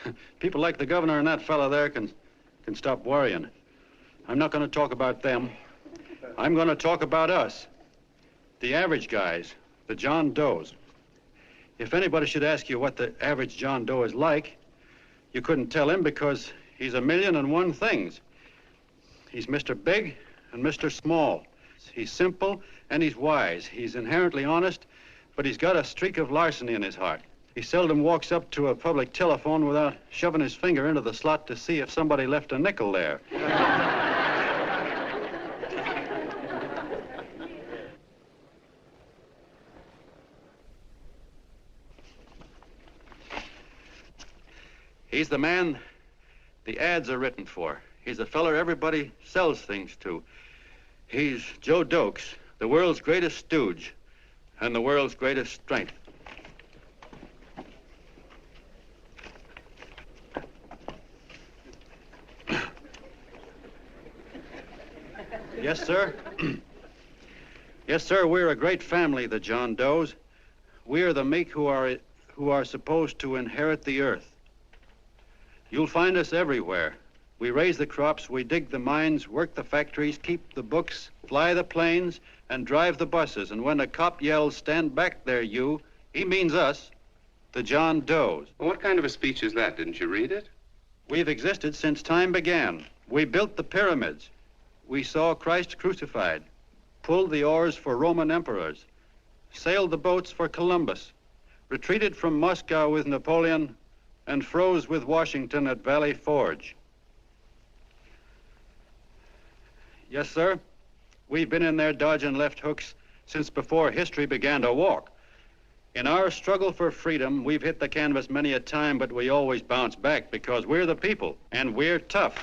and that fella there can stop worrying. I'm not going to talk about them. I'm going to talk about us, the average guys, the John Does. If anybody should ask you what the average John Doe is like, you couldn't tell him because he's 1,000,001 things. He's Mr. Big and Mr. Small. He's simple and he's wise. He's inherently honest, but he's got a streak of larceny in his heart. He seldom walks up to a public telephone without shoving his finger into the slot to see if somebody left a nickel there. He's the man the ads are written for. He's a feller everybody sells things to. He's Joe Doe, the world's greatest stooge and the world's greatest strength. Yes, sir. Yes, sir, we're a great family, the John Does. We are the meek who are supposed to inherit the earth. You'll find us everywhere. We raise the crops, we dig the mines, work the factories, keep the books, fly the planes, and drive the buses. And when a cop yells, "Stand back there, you," he means us, the John Does. Well, what kind of a speech is that? Didn't you read it? We've existed since time began. We built the pyramids. We saw Christ crucified, pulled the oars for Roman emperors, sailed the boats for Columbus, retreated from Moscow with Napoleon, and froze with Washington at Valley Forge. Yes, sir. We've been in there dodging left hooks since before history began to walk. In our struggle for freedom, we've hit the canvas many a time, but we always bounce back because we're the people, and we're tough.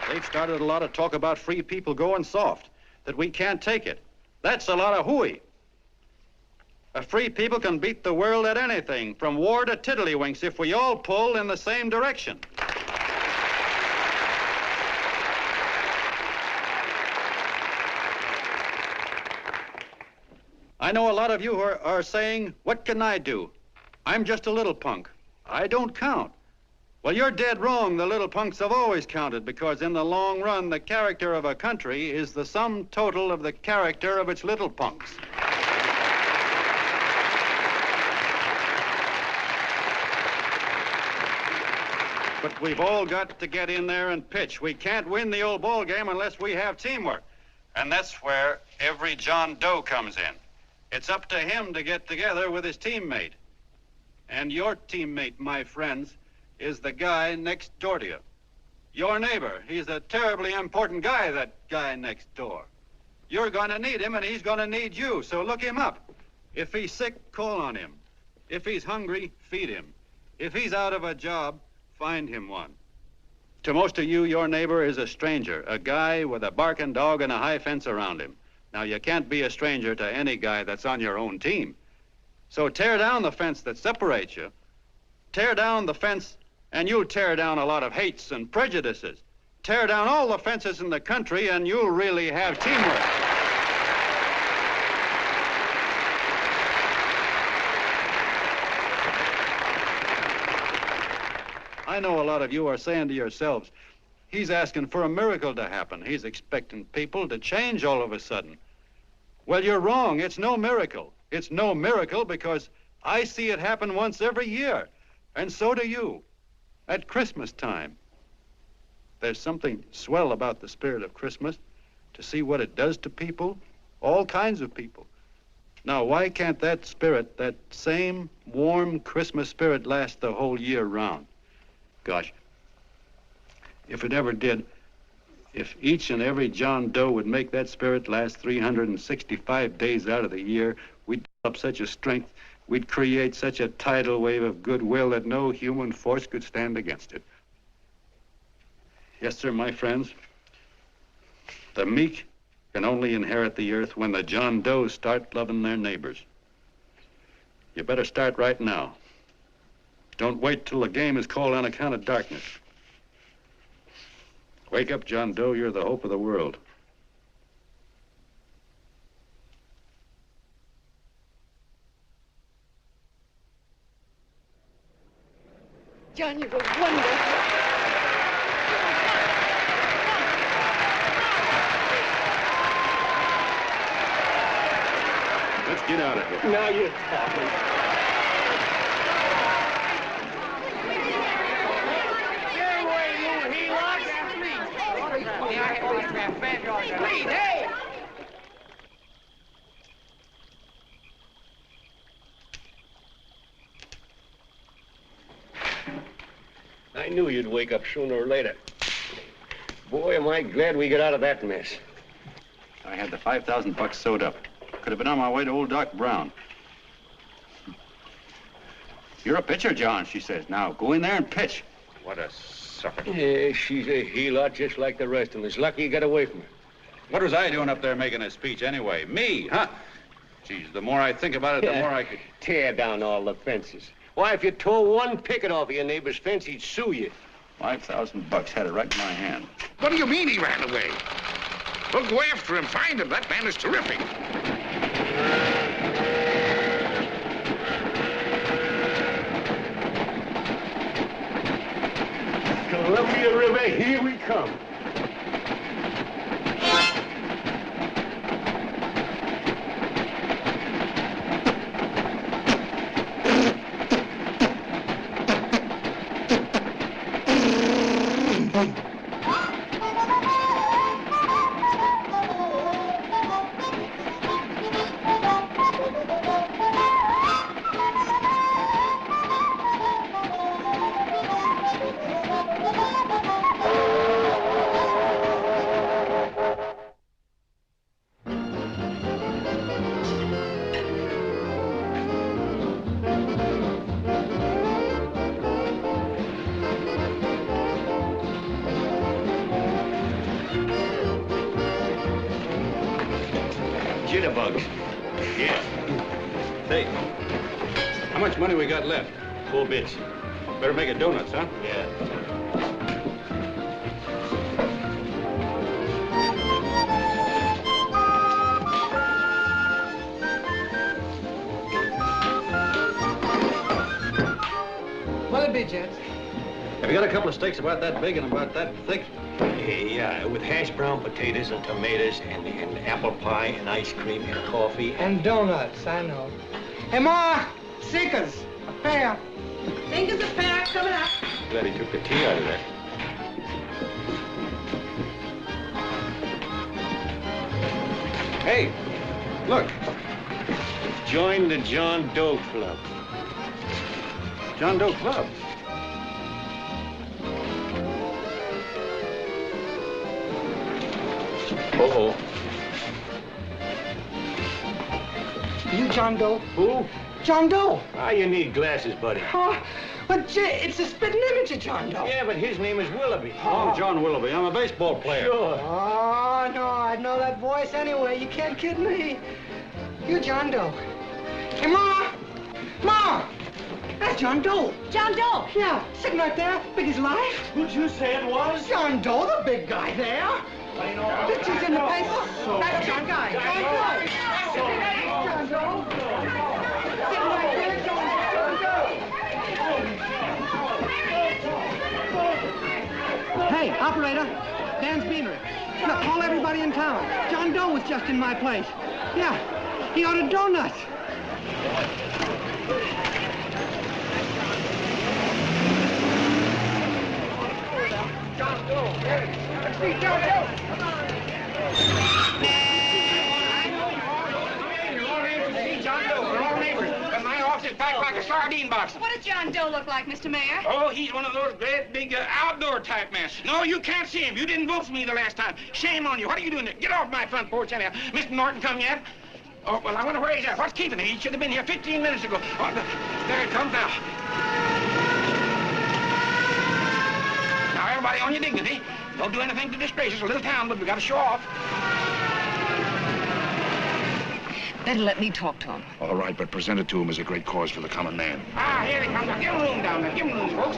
They've started a lot of talk about free people going soft, that we can't take it. That's a lot of hooey. A free people can beat the world at anything, from war to tiddlywinks, if we all pull in the same direction. I know a lot of you are saying, "What can I do? I'm just a little punk. I don't count." Well, you're dead wrong. The little punks have always counted, because in the long run, the character of a country is the sum total of the character of its little punks. But we've all got to get in there and pitch. We can't win the old ball game unless we have teamwork. And that's where every John Doe comes in. It's up to him to get together with his teammate. And your teammate, my friends, is the guy next door to you. Your neighbor. He's a terribly important guy, that guy next door. You're going to need him, and he's going to need you, so look him up. If he's sick, call on him. If he's hungry, feed him. If he's out of a job, find him one. To most of you, your neighbor is a stranger, a guy with a barking dog and a high fence around him. Now, you can't be a stranger to any guy that's on your own team. So tear down the fence that separates you. Tear down the fence, and you'll tear down a lot of hates and prejudices. Tear down all the fences in the country, and you'll really have teamwork. I know a lot of you are saying to yourselves, "He's asking for a miracle to happen. He's expecting people to change all of a sudden." Well, you're wrong. It's no miracle. It's no miracle because I see it happen once every year, and so do you, at Christmas time. There's something swell about the spirit of Christmas, to see what it does to people, all kinds of people. Now, why can't that spirit, that same warm Christmas spirit, last the whole year round? Gosh, if it ever did, if each and every John Doe would make that spirit last 365 days out of the year, we'd develop such a strength, we'd create such a tidal wave of goodwill that no human force could stand against it. Yes, sir, my friends. The meek can only inherit the earth when the John Does start loving their neighbors. You better start right now. Don't wait till the game is called on account of darkness. Wake up, John Doe. You're the hope of the world. John, you were wonderful. Let's get out of here. Now you're talking. Please, hey! I knew you'd wake up sooner or later. Boy, am I glad we got out of that mess. I had the $5,000 sewed up. Could have been on my way to old Doc Brown. You're a pitcher, John, she says. Now, go in there and pitch. What a sucker. Yeah, she's a heel-out just like the rest of us. Lucky you got away from her. What was I doing up there making a speech anyway? Me, huh? Geez, the more I think about it, the more I could... Tear down all the fences. Why, if you tore one picket off of your neighbor's fence, he'd sue you. $5,000 had it right in my hand. What do you mean he ran away? Well, go after him, find him. That man is terrific. Columbia River, here we come. Jitterbugs. Yeah. Say, how much money we got left? 4 bits. Better make it donuts, huh? Yeah. What'll it be, gents? Have you got a couple of steaks about that big and about that thick? Yeah, with hash brown potatoes and tomatoes and apple pie and ice cream and coffee. And donuts, I know. Hey, Ma, Seekers, a pair. Fingers a pair coming up. Glad he took the tea out of that. Hey, look. Join the John Doe Club. John Doe Club. Uh-oh. You John Doe? Who? John Doe. Ah, you need glasses, buddy. Oh, but gee, it's a spitting image of John Doe. Yeah, but his name is Willoughby. Oh, I'm John Willoughby. I'm a baseball player. Sure. Oh, no, I'd know that voice anyway. You can't kid me. You John Doe. Hey, Ma! Ma! That's John Doe. John Doe? Yeah, sitting right there, big as life. Who'd you say it was? John Doe, the big guy there. Pictures in the paper. That's John Guy. John Doe. John Doe. Sitting right there, John Doe. Hey, operator. Dan's Beanery. Look, call everybody in town. John Doe was just in my place. Yeah, he ordered donuts. John Doe. Let's see John Doe. We're all neighbors, but my office is packed like a sardine box. What does John Doe look like, Mr. Mayor? Oh, he's one of those great big outdoor type men. No, you can't see him. You didn't vote for me the last time. Shame on you. What are you doing there? Get off my front porch anyhow. Mr. Norton come yet? Oh, well, I wonder where he's at. What's keeping him? He should have been here 15 minutes ago. Oh, there it comes now. Now, everybody on your dignity. Don't do anything to disgrace us. A little town, but we got to show off. Better let me talk to him. All right, but present it to him as a great cause for the common man. Ah, here they come. Now, give him room down there. Give him room, folks.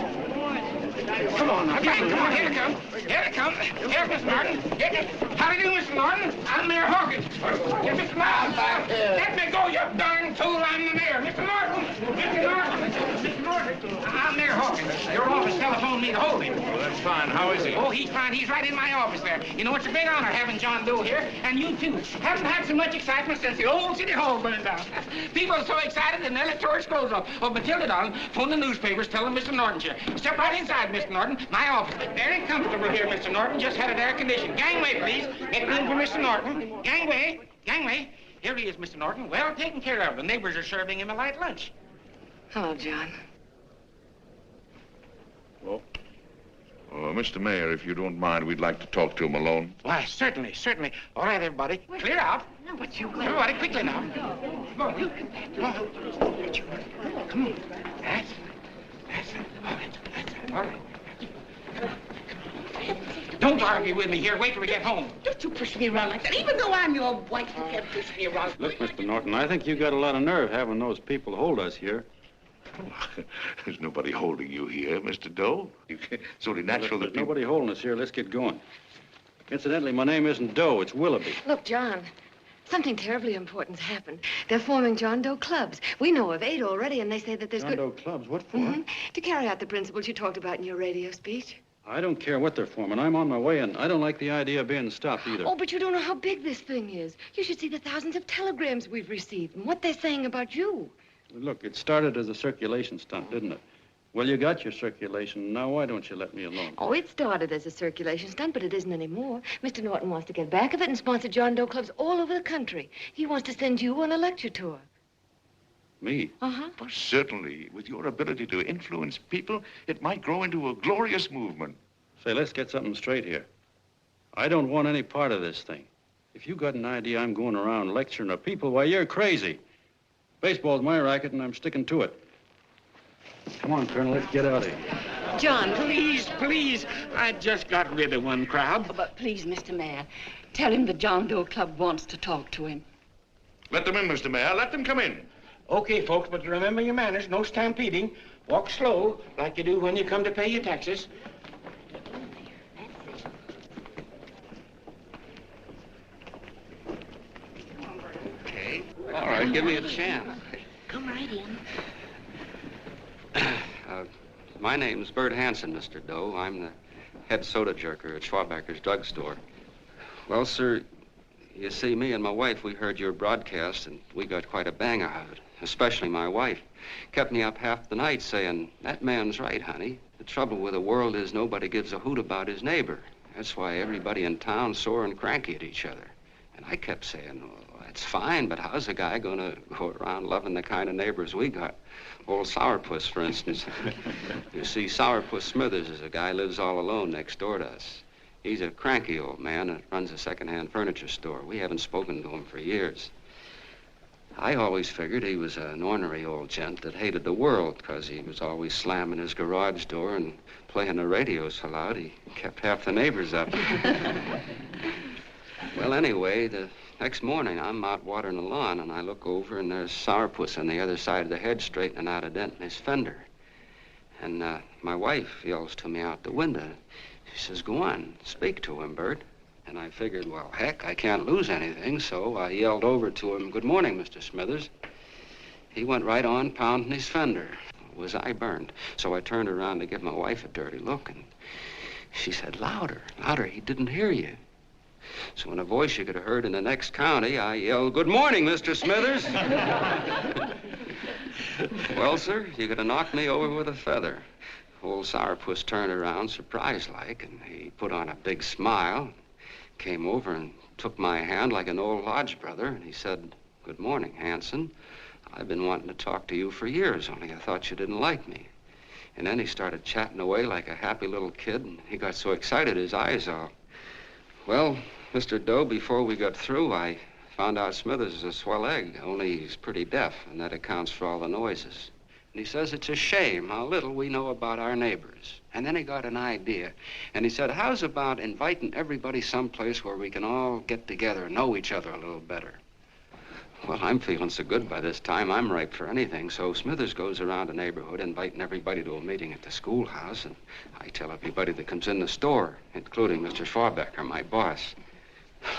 Come on now. Come on. Here they come. Here they come. Here's Mr. Norton. How do you do, Mr. Norton? I'm Mayor Hawkins. Here's Mr. Miles back. Let me go, you darn fool. I'm the mayor. Mr. Norton. Mr. Norton. Mr. Norton. I'm Mayor Hawkins. Your office telephoned me to hold him. Well, that's fine. How is he? Oh, he's fine. He's right in my office there. You know, it's a big honor having John Doe here, and you too. Haven't had so much excitement since the old city hall burned down. People are so excited and their tourists clothes off. Oh, Matilda, darling, phone the newspapers, tell them Mr. Norton's here. Step right inside, Mr. Norton. My office. Very comfortable here, Mr. Norton. Just had it air conditioned. Gangway, please. Make room for Mr. Norton. Gangway. Gangway. Here he is, Mr. Norton. Well taken care of. The neighbors are serving him a light lunch. Hello, John. Well, Mr. Mayor, if you don't mind, we'd like to talk to him alone. Why, certainly, certainly. All right, everybody. Clear out. No, but you... Everybody, quickly now. Come on. Come on. Come on. That's Don't argue with me here. Wait till we get home. Don't you push me around like that. Even though I'm your wife, you can't push me around. Look, Mr. Norton, I think you got a lot of nerve having those people hold us here. There's nobody holding you here, Mr. Doe. It's only natural that people... Nobody holding us here. Let's get going. Incidentally, my name isn't Doe. It's Willoughby. Look, John, something terribly important's happened. They're forming John Doe clubs. We know of 8 already, and they say that there's John Doe clubs? What for? To carry out the principles you talked about in your radio speech. I don't care what they're forming. I'm on my way, and I don't like the idea of being stopped either. Oh, but you don't know how big this thing is. You should see the thousands of telegrams we've received and what they're saying about you. Look, it started as a circulation stunt, didn't it? Well, you got your circulation. Now, why don't you let me alone? Oh, it started as a circulation stunt, but it isn't anymore. Mr. Norton wants to get back of it and sponsor John Doe clubs all over the country. He wants to send you on a lecture tour. Me? Uh-huh. Well, certainly, with your ability to influence people, it might grow into a glorious movement. Say, let's get something straight here. I don't want any part of this thing. If you got an idea I'm going around lecturing the people, why, you're crazy. Baseball's my racket, and I'm sticking to it. Come on, Colonel, let's get out of here. John, please. I just got rid of one crowd. Oh, but please, Mr. Mayor, tell him the John Doe Club wants to talk to him. Let them in, Mr. Mayor. Let them come in. Okay, folks, but remember your manners. No stampeding. Walk slow, like you do when you come to pay your taxes. Okay. All right, give me a chance. Come right in. My name's Bert Hansen, Mr. Doe. I'm the head soda jerker at Schwabacker's drugstore. Well, sir, you see, me and my wife, we heard your broadcast, and we got quite a bang out of it, especially my wife. Kept me up half the night saying, that man's right, honey. The trouble with the world is nobody gives a hoot about his neighbor. That's why everybody in town's sore and cranky at each other. And I kept saying, well, that's fine, but how's a guy gonna go around loving the kind of neighbors we got? Old Sourpuss, for instance. You see, Sourpuss Smithers is a guy lives all alone next door to us. He's a cranky old man that runs a second-hand furniture store. We haven't spoken to him for years. I always figured he was an ornery old gent that hated the world because he was always slamming his garage door and playing the radio so loud he kept half the neighbors up. Well, anyway, the next morning, I'm out watering the lawn, and I look over, and there's Sourpuss on the other side of the hedge straightening out a dent in his fender. And my wife yells to me out the window. She says, go on, speak to him, Bert. And I figured, well, heck, I can't lose anything, so I yelled over to him, good morning, Mr. Smithers. He went right on pounding his fender. Was I burned? So I turned around to give my wife a dirty look, and she said, louder, louder, he didn't hear you. So in a voice you could have heard in the next county, I yelled, good morning, Mr. Smithers. Well, sir, you could have knocked me over with a feather. Old Sourpuss turned around, surprised-like, and he put on a big smile, came over and took my hand like an old lodge brother, and he said, good morning, Hanson. I've been wanting to talk to you for years, only I thought you didn't like me. And then he started chatting away like a happy little kid, and he got so excited his eyes all... Well, Mr. Doe, before we got through, I found out Smithers is a swell egg, only he's pretty deaf, and that accounts for all the noises. And he says it's a shame how little we know about our neighbors. And then he got an idea, and he said, how's about inviting everybody someplace where we can all get together and know each other a little better? Well, I'm feeling so good by this time, I'm ripe for anything. So Smithers goes around the neighborhood inviting everybody to a meeting at the schoolhouse, and I tell everybody that comes in the store, including Mr. Schwabacker, my boss.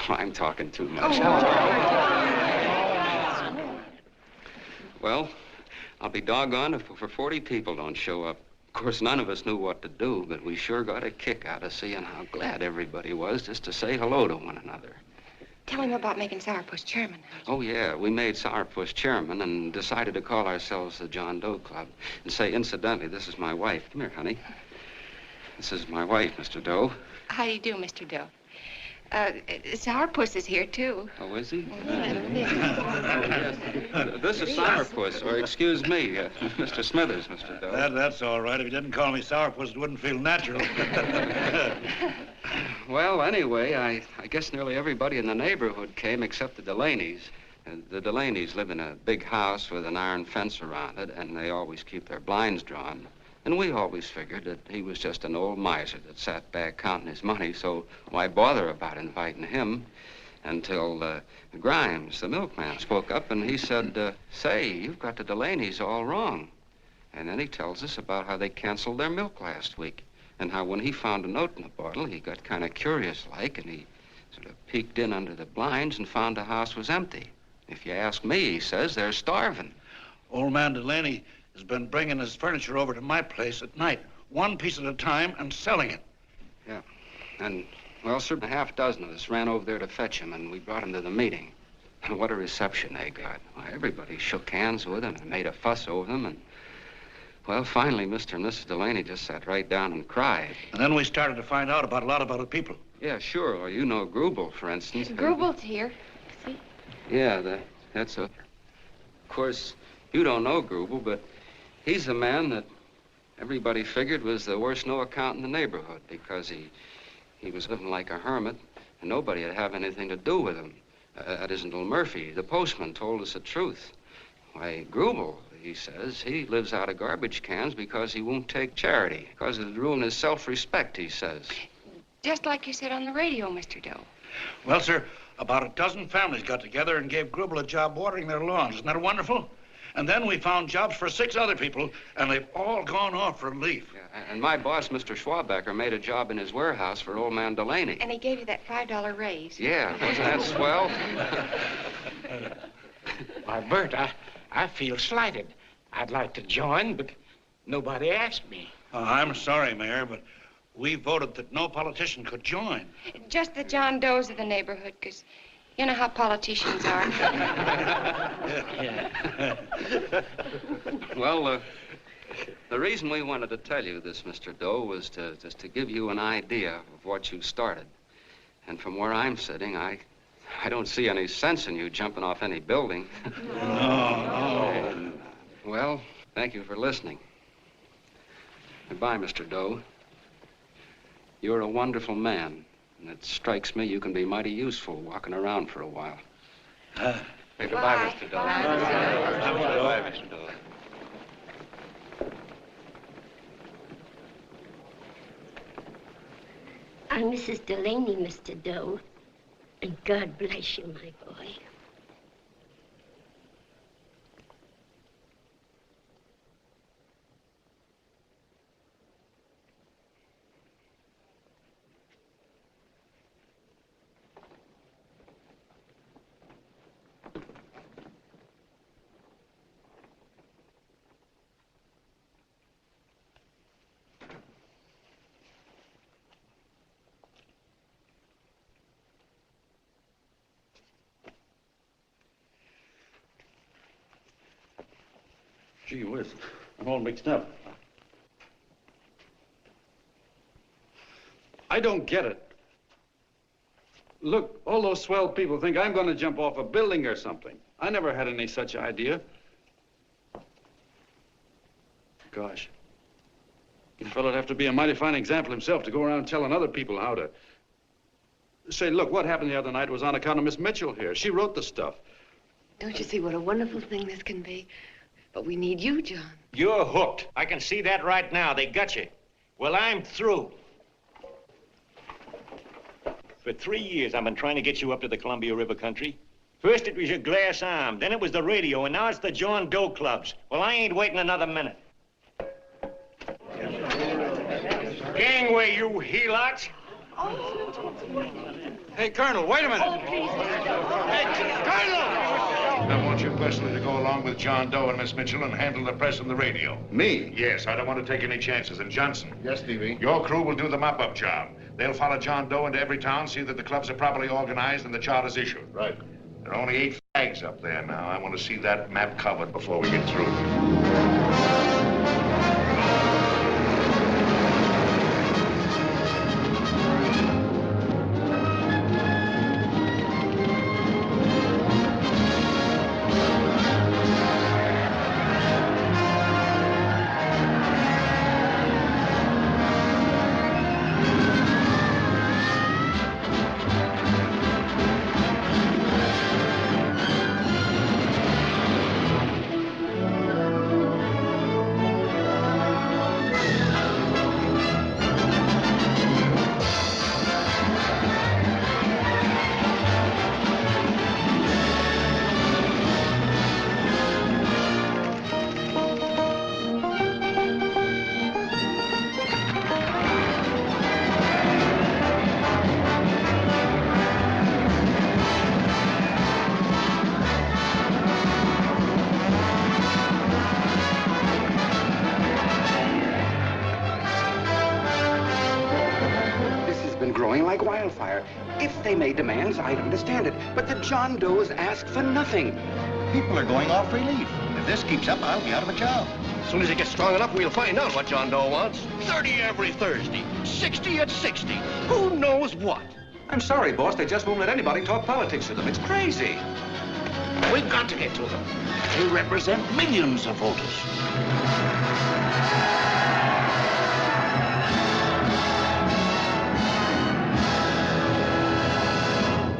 I'm talking too much. Well, I'll be doggone if over 40 people don't show up. Of course, none of us knew what to do, but we sure got a kick out of seeing how glad everybody was just to say hello to one another. Tell him about making Sourpuss chairman. Oh, yeah, we made Sourpuss chairman and decided to call ourselves the John Doe Club. And say, incidentally, this is my wife. Come here, honey. This is my wife, Mr. Doe. How do you do, Mr. Doe? Sourpuss is here, too. Oh, is he? This is Sourpuss, or excuse me, Mr. Smithers, Mr. Doe. That's all right. If you didn't call me Sourpuss, it wouldn't feel natural. Well, anyway, I guess nearly everybody in the neighborhood came except the Delaney's. The Delaney's live in a big house with an iron fence around it, and they always keep their blinds drawn. And we always figured that he was just an old miser that sat back counting his money, so why bother about inviting him? Until Grimes, the milkman, spoke up and he said, say, you've got the Delaney's all wrong. And then he tells us about how they canceled their milk last week and how when he found a note in the bottle, he got kind of curious-like and he sort of peeked in under the blinds and found the house was empty. If you ask me, he says, they're starving. Old man Delaney has been bringing his furniture over to my place at night, one piece at a time, and selling it. Yeah. And, well, sir, a half dozen of us ran over there to fetch him, and we brought him to the meeting. And what a reception they got. Why, everybody shook hands with him and made a fuss over them, and, well, finally, Mr. and Mrs. Delaney just sat right down and cried. And then we started to find out about a lot of other people. Yeah, sure. Well, you know Grubel, for instance. Grubel's here. See? Yeah, that's a... Of course, you don't know Grubel, but he's the man that everybody figured was the worst no-account in the neighborhood because he was living like a hermit and nobody would have anything to do with him. That isn't Little Murphy. The postman told us the truth. Why, Grubel, he says, he lives out of garbage cans because he won't take charity, because it'd ruin his self-respect, he says. Just like you said on the radio, Mr. Doe. Well, sir, about a dozen families got together and gave Grubel a job watering their lawns. Isn't that wonderful? And then we found jobs for 6 other people, and they've all gone off for leave. Yeah, and my boss, Mr. Schwabacker, made a job in his warehouse for old man Delaney. And he gave you that $5 raise. Yeah, wasn't that swell? Why, Bert, I feel slighted. I'd like to join, but nobody asked me. I'm sorry, Mayor, but we voted that no politician could join. Just the John Does of the neighborhood, because you know how politicians are. Well, the reason we wanted to tell you this, Mr. Doe, was just to give you an idea of what you started. And from where I'm sitting, I don't see any sense in you jumping off any building. No. Well, thank you for listening. Goodbye, Mr. Doe. You're a wonderful man, and it strikes me you can be mighty useful walking around for a while. Hey, goodbye, Mr. Doe. Goodbye, Mr. Doe. I'm Mrs. Delaney, Mr. Doe, and God bless you, my boy. Gee whiz, I'm all mixed up. I don't get it. Look, all those swell people think I'm going to jump off a building or something. I never had any such idea. Gosh. The fellow'd have to be a mighty fine example himself to go around telling other people how to... Say, look, what happened the other night was on account of Miss Mitchell here. She wrote the stuff. Don't you see what a wonderful thing this can be? But we need you, John. You're hooked. I can see that right now. They got you. Well, I'm through. For 3 years, I've been trying to get you up to the Columbia River country. First, it was your glass arm. Then it was the radio. And now it's the John Doe clubs. Well, I ain't waiting another minute. Gangway, you helots. Hey, Colonel, wait a minute. Oh, please, Hey, Colonel! I want you personally to go along with John Doe and Miss Mitchell and handle the press and the radio. Me? Yes, I don't want to take any chances. And Johnson. Yes, Stevie? Your crew will do the mop-up job. They'll follow John Doe into every town, see that the clubs are properly organized and the charters issued. Right. There are only 8 flags up there now. I want to see that map covered before we get through. wildfire. If they made demands, I'd understand it. But the John Does ask for nothing. People are going off relief. If this keeps up, I'll be out of a job. As soon as it gets strong enough, we'll find out what John Doe wants. 30 every Thursday, 60 at 60. Who knows what? I'm sorry, boss. They just won't let anybody talk politics to them. It's crazy. We've got to get to them. They represent millions of voters.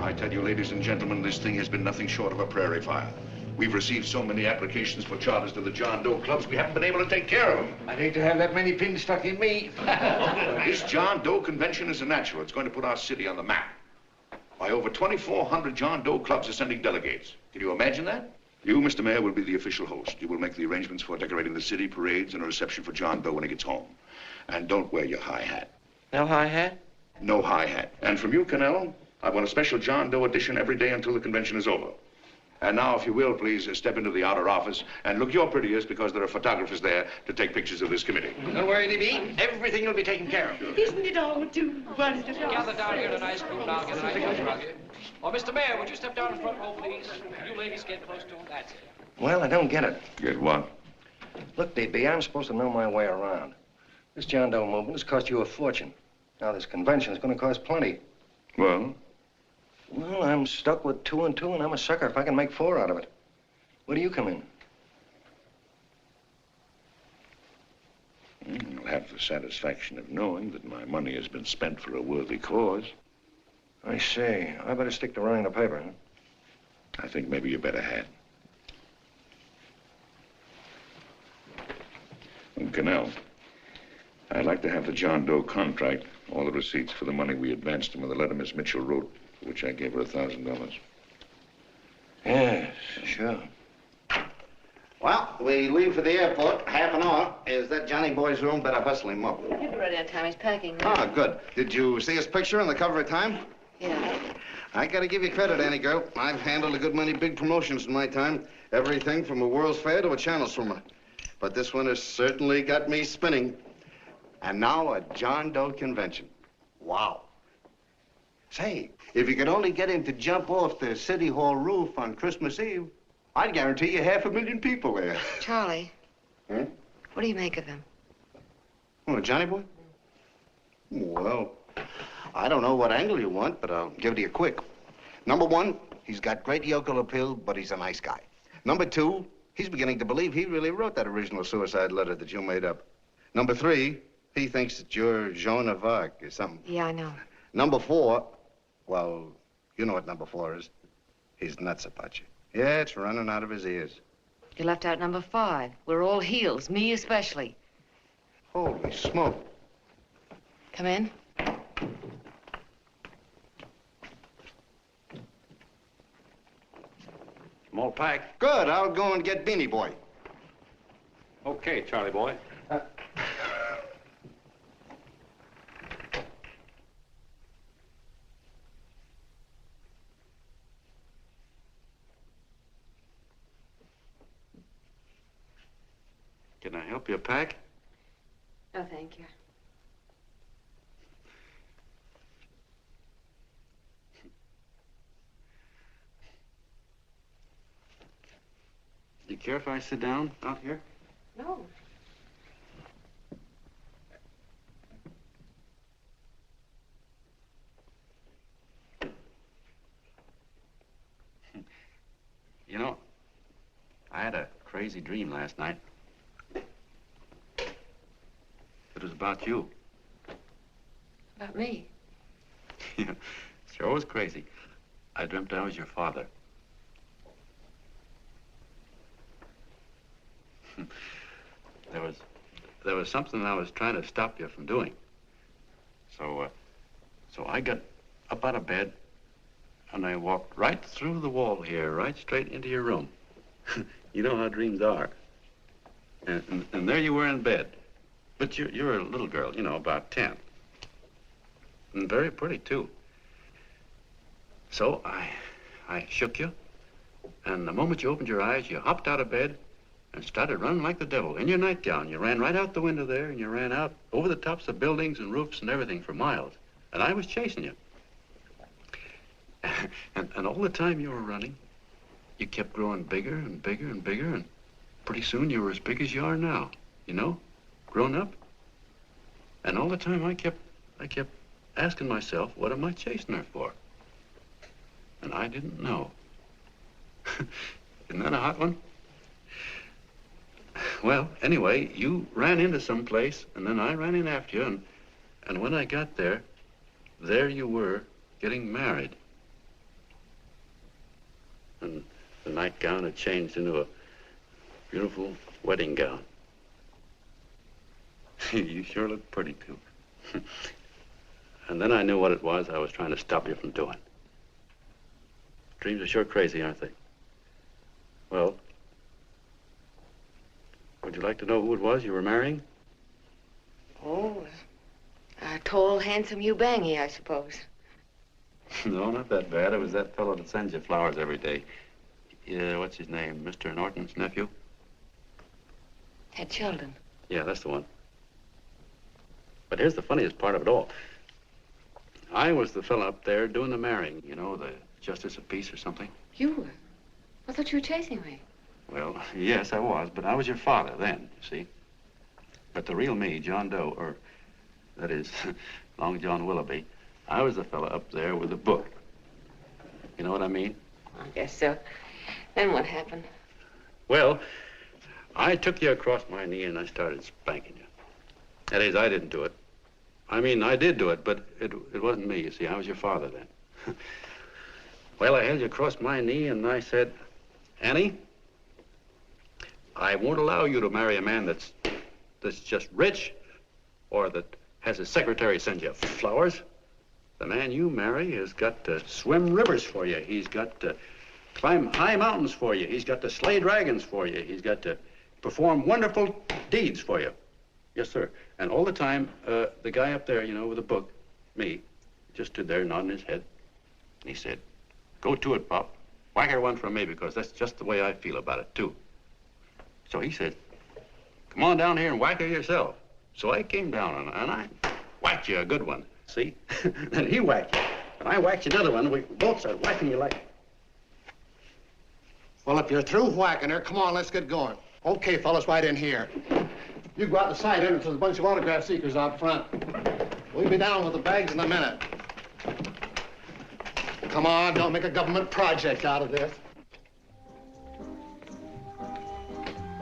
I tell you, ladies and gentlemen, this thing has been nothing short of a prairie fire. We've received so many applications for charters to the John Doe clubs, we haven't been able to take care of them. I'd hate to have that many pins stuck in me. This John Doe convention is a natural. It's going to put our city on the map. By over 2,400 John Doe clubs are sending delegates. Can you imagine that? You, Mr. Mayor, will be the official host. You will make the arrangements for decorating the city, parades, and a reception for John Doe when he gets home. And don't wear your high hat. No high hat? No high hat. And from you, Canelo, I want a special John Doe edition every day until the convention is over. And now, if you will, please step into the outer office and look your prettiest because there are photographers there to take pictures of this committee. Don't worry, DB. Everything will be taken care of. Isn't it all too wonderful? Gather down here to an ice cream and I'll get an ice cream rug. Oh, Mr. Mayor, would you step down in front row, please? You ladies get close to him. That's it. Well, I don't get it. Get what? Look, DB, I'm supposed to know my way around. This John Doe movement has cost you a fortune. Now, this convention is going to cost plenty. Well? Well, I'm stuck with 2 and 2, and I'm a sucker if I can make 4 out of it. Where do you come in? You'll have the satisfaction of knowing that my money has been spent for a worthy cause. I see. I better stick to running the paper, huh? I think maybe you better had. And Canal, I'd like to have the John Doe contract, all the receipts for the money we advanced him, and the letter Miss Mitchell wrote, for which I gave her $1,000. Yes, sure. Well, we leave for the airport. Half an hour. Is that Johnny boy's room? Better hustle him up. He'll be ready on time. He's packing. Ah, good. Did you see his picture on the cover of Time? Yeah. I gotta give you credit, Annie girl. I've handled a good many big promotions in my time. Everything from a World's Fair to a Channel swimmer. But this one has certainly got me spinning. And now a John Doe convention. Wow. Say, if you could only get him to jump off the City Hall roof on Christmas Eve, I'd guarantee you 500,000 people there. Charlie. Hmm? What do you make of him? Oh, Johnny boy? Well, I don't know what angle you want, but I'll give it to you quick. Number 1, he's got great yokel appeal, but he's a nice guy. Number 2, he's beginning to believe he really wrote that original suicide letter that you made up. Number 3, he thinks that you're Joan of Arc or something. Yeah, I know. Number 4, well, you know what number 4 is. He's nuts about you. Yeah, it's running out of his ears. You left out number 5. We're all heels, me especially. Holy smoke. Come in. Small pack. Good. I'll go and get Beanie Boy. Okay, Charlie boy. Can I help you pack? No, thank you. Do you care if I sit down out here? No. You know, I had a crazy dream last night. It was about you. About me? Yeah, sure was crazy. I dreamt I was your father. There was something I was trying to stop you from doing. So I got up out of bed and I walked right through the wall here, right straight into your room. You know how dreams are. And there you were in bed. But you're a little girl, you know, about 10. And very pretty, too. So I shook you, and the moment you opened your eyes, you hopped out of bed and started running like the devil in your nightgown. You ran right out the window there, and you ran out over the tops of buildings and roofs and everything for miles. And I was chasing you. And all the time you were running, you kept growing bigger and bigger and bigger, and pretty soon you were as big as you are now, you know, grown up. And all the time I kept asking myself, what am I chasing her for? And I didn't know. Isn't that a hot one? Well, anyway, you ran into some place, and then I ran in after you, and when I got there you were getting married. And the nightgown had changed into a beautiful wedding gown. You sure look pretty, too. And then I knew what it was I was trying to stop you from doing. Dreams are sure crazy, aren't they? Well, would you like to know who it was you were marrying? Oh, a tall, handsome Ubangi, I suppose. No, not that bad. It was that fellow that sends you flowers every day. Yeah, what's his name? Mr. Norton's nephew? Had children. Yeah, that's the one. But here's the funniest part of it all. I was the fellow up there doing the marrying, you know, the justice of peace or something. You were? I thought you were chasing me. Well, yes, I was, but I was your father then, you see. But the real me, John Doe, or that is, Long John Willoughby, I was the fellow up there with the book. You know what I mean? I guess so. Then what happened? Well, I took you across my knee and I started spanking you. That is, I didn't do it. I mean, I did do it, but it wasn't me, you see. I was your father then. Well, I held you across my knee and I said, Annie, I won't allow you to marry a man that's just rich or that has his secretary send you flowers. The man you marry has got to swim rivers for you. He's got to climb high mountains for you. He's got to slay dragons for you. He's got to perform wonderful deeds for you. Yes, sir. And all the time, the guy up there, you know, with the book, me, just stood there nodding his head. And he said, go to it, Pop. Whack her one from me, because that's just the way I feel about it, too. So he said, come on down here and whack her yourself. So I came down and I whacked you a good one, see? Then he whacked you, and I whacked you another one, and we both started whacking you like... Well, if you're through whacking her, come on, let's get going. Okay, fellas, right in here. You go out the side entrance, there's a bunch of autograph seekers out front. We'll be down with the bags in a minute. Come on, don't make a government project out of this.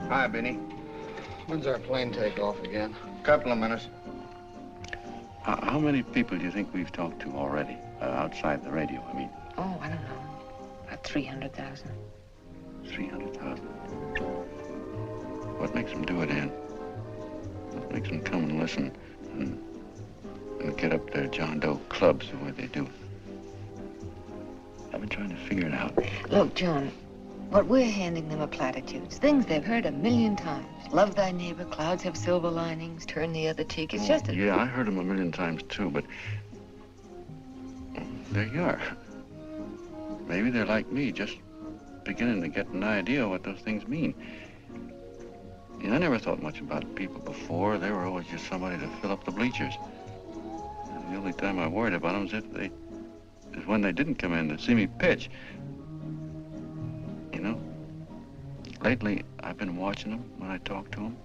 Hi, Benny. When's our plane take off again? Couple of minutes. How many people do you think we've talked to already, outside the radio, I mean? Oh, I don't know. About 300,000. 300,000? What makes them do it, Ann? What makes them come and listen and get up their John Doe clubs the way they do? I've been trying to figure it out. Look, John, what we're handing them are platitudes, things they've heard 1,000,000 times. Love thy neighbor, clouds have silver linings, turn the other cheek. It's just a... Yeah, I heard them 1,000,000 times, too, but there you are. Maybe they're like me, just beginning to get an idea what those things mean. You know, I never thought much about people before. They were always just somebody to fill up the bleachers. And the only time I worried about them is when they didn't come in to see me pitch. You know, lately I've been watching them when I talk to them.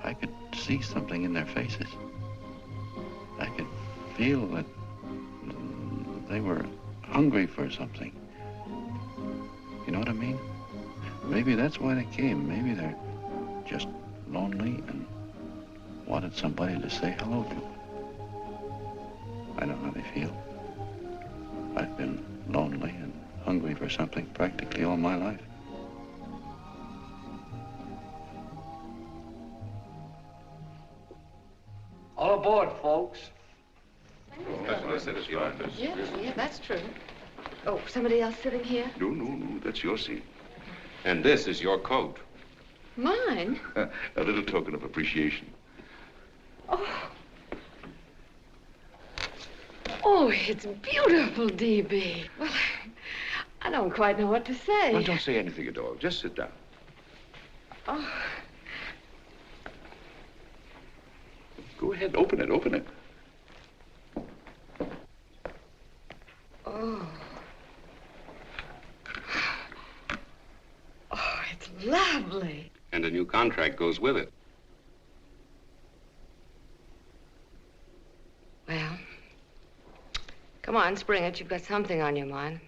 I could see something in their faces. I could feel that they were hungry for something. You know what I mean? Maybe that's why they came. Maybe they're just lonely and wanted somebody to say hello to. I know how they feel. I've been lonely and hungry for something practically all my life. All aboard, folks. Yeah, that's true. Oh, somebody else sitting here? No, that's your seat. And this is your coat. Mine? A little token of appreciation. Oh, it's beautiful, D.B. Well, I don't quite know what to say. Well, don't say anything at all. Just sit down. Oh. Go ahead, open it. Oh. a new contract goes with it. Well, come on, spring it. You've got something on your mind.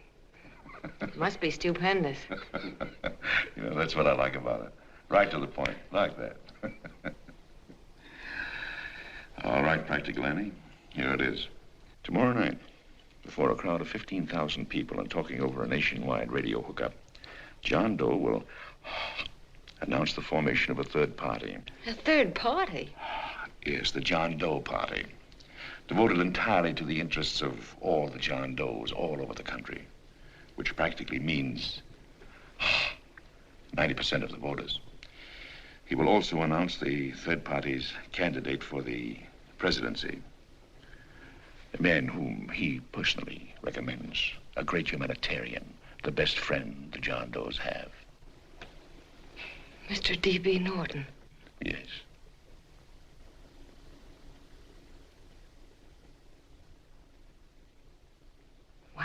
It must be stupendous. You know, that's what I like about it. Right to the point, like that. All right, Practical Annie, here it is. Tomorrow night, before a crowd of 15,000 people and talking over a nationwide radio hookup, John Doe will announce the formation of a third party. A third party? Yes, the John Doe Party. Devoted entirely to the interests of all the John Does all over the country, which practically means 90% of the voters. He will also announce the third party's candidate for the presidency, a man whom he personally recommends, a great humanitarian, the best friend the John Does have. Mr. D.B. Norton. Yes. Wow.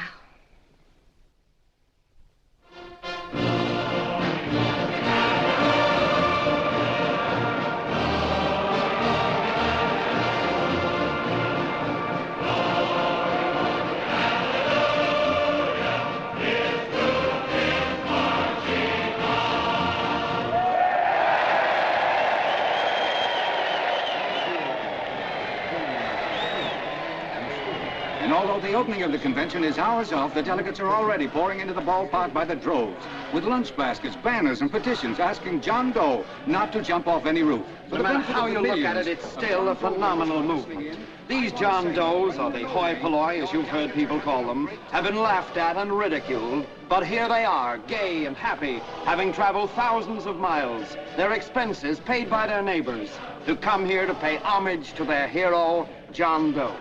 And although the opening of the convention is hours off, the delegates are already pouring into the ballpark by the droves, with lunch baskets, banners, and petitions asking John Doe not to jump off any roof. No matter how you look at it, it's still a phenomenal movement. These John Does, or the hoi polloi, as you've heard people call them, have been laughed at and ridiculed. But here they are, gay and happy, having traveled thousands of miles, their expenses paid by their neighbors, to come here to pay homage to their hero, John Doe.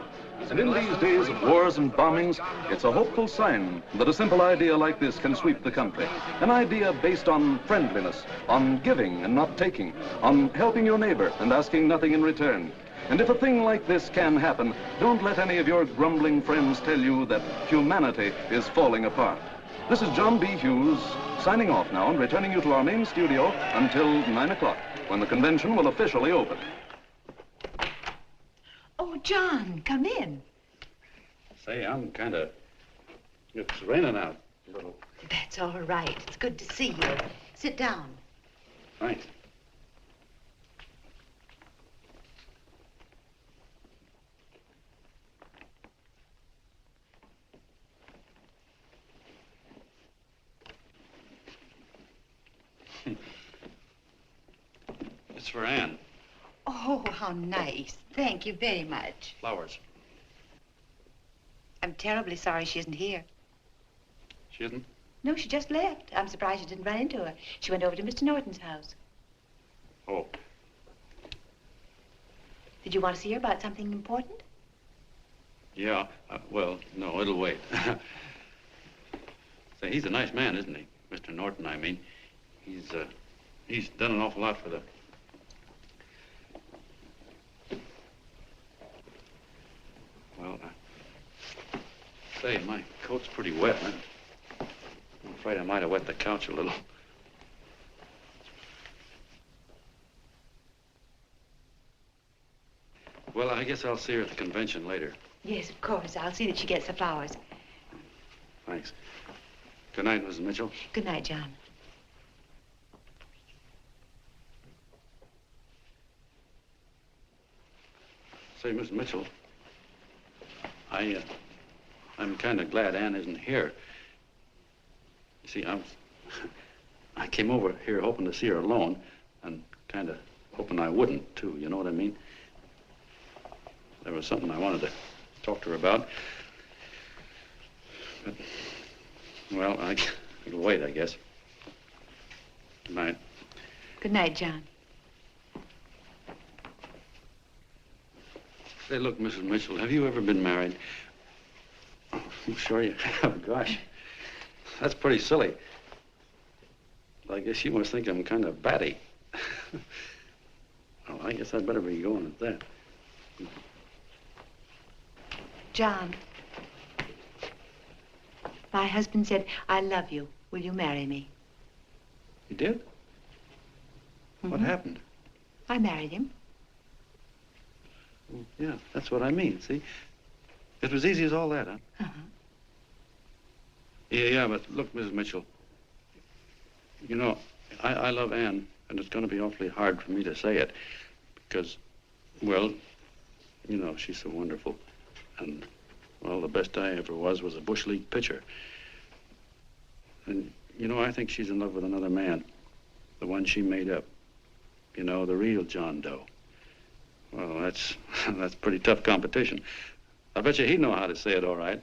And in these days of wars and bombings, it's a hopeful sign that a simple idea like this can sweep the country. An idea based on friendliness, on giving and not taking, on helping your neighbor and asking nothing in return. And if a thing like this can happen, don't let any of your grumbling friends tell you that humanity is falling apart. This is John B. Hughes, signing off now and returning you to our main studio until 9 o'clock, when the convention will officially open. Oh, John, come in. Say, I'm it's raining out a little. That's all right. It's good to see you. Sit down. Thanks. It's for Anne. Oh, how nice. Thank you very much. Flowers. I'm terribly sorry she isn't here. She isn't? No, she just left. I'm surprised you didn't run into her. She went over to Mr. Norton's house. Oh. Did you want to see her about something important? Yeah. Well, no, it'll wait. Say, he's a nice man, isn't he? Mr. Norton, I mean. He's done an awful lot for the... Well, say, my coat's pretty wet. I'm afraid I might have wet the couch a little. Well, I guess I'll see her at the convention later. Yes, of course. I'll see that she gets the flowers. Thanks. Good night, Mrs. Mitchell. Good night, John. Say, Miss Mitchell, I'm kind of glad Anne isn't here. You see, I came over here hoping to see her alone, and kind of hoping I wouldn't, too, you know what I mean? There was something I wanted to talk to her about. But, well, it'll wait, I guess. Good night. Good night, John. Say, look, Mrs. Mitchell, have you ever been married? Oh, I'm sure you have. Gosh, that's pretty silly. I guess you must think I'm kind of batty. Well, I guess I'd better be going at that. John, my husband said, I love you. Will you marry me? You did? What happened? I married him. Well, yeah, that's what I mean, see? It was easy as all that, huh? Uh-huh. Yeah, but look, Mrs. Mitchell, you know, I love Ann, and it's going to be awfully hard for me to say it because, well, you know, she's so wonderful. And, well, the best I ever was a Bush League pitcher. And, you know, I think she's in love with another man, the one she made up. You know, the real John Doe. Well, that's pretty tough competition. I bet you he'd know how to say it all right.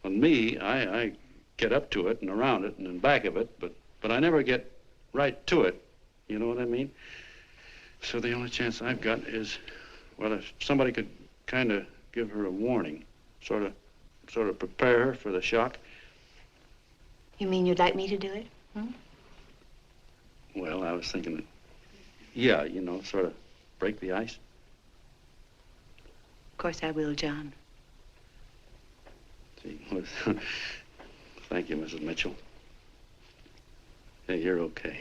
On me, I get up to it and around it and in back of it, but I never get right to it. You know what I mean? So the only chance I've got is, well, if somebody could kind of give her a warning, sort of prepare her for the shock. You mean you'd like me to do it? Hmm? Well, I was thinking that, yeah, you know, sort of break the ice. Of course I will, John. Gee, thank you, Mrs. Mitchell. Hey, you're okay.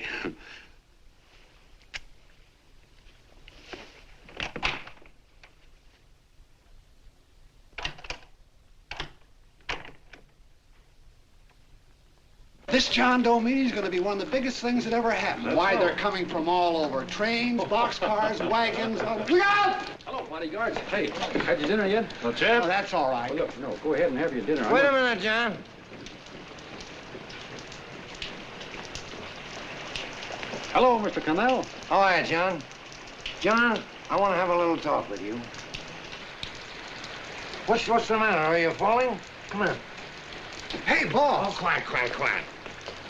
This John Doe meeting is going to be one of the biggest things that ever happened. Why, they're coming from all over. Trains, boxcars, wagons. Look out! Hello, bodyguards. Hey, had your dinner yet? No, Jeff. Oh, that's all right. Well, look, no, go ahead and have your dinner. Wait a minute, John. Hello, Mr. Connell. How are you, John? John, I want to have a little talk with you. What's the matter? Are you falling? Come on. Hey, boss. Oh, quiet.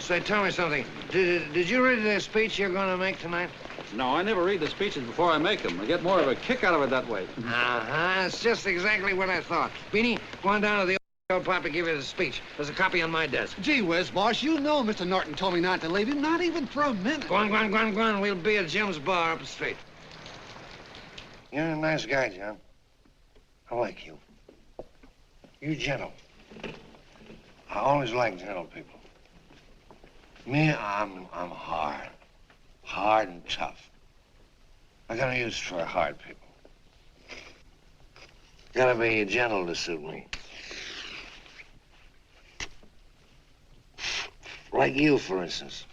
Say, tell me something. Did you read the speech you're going to make tonight? No, I never read the speeches before I make them. I get more of a kick out of it that way. Uh-huh. It's just exactly what I thought. Beanie, go on down to the old pop and give you the speech. There's a copy on my desk. Gee whiz, boss, you know Mr. Norton told me not to leave him, not even for a minute. Go on. We'll be at Jim's bar up the street. You're a nice guy, John. I like you. You're gentle. I always like gentle people. Me, I'm hard. Hard and tough. I got no use for hard people. Gotta be gentle to suit me. Like you, for instance.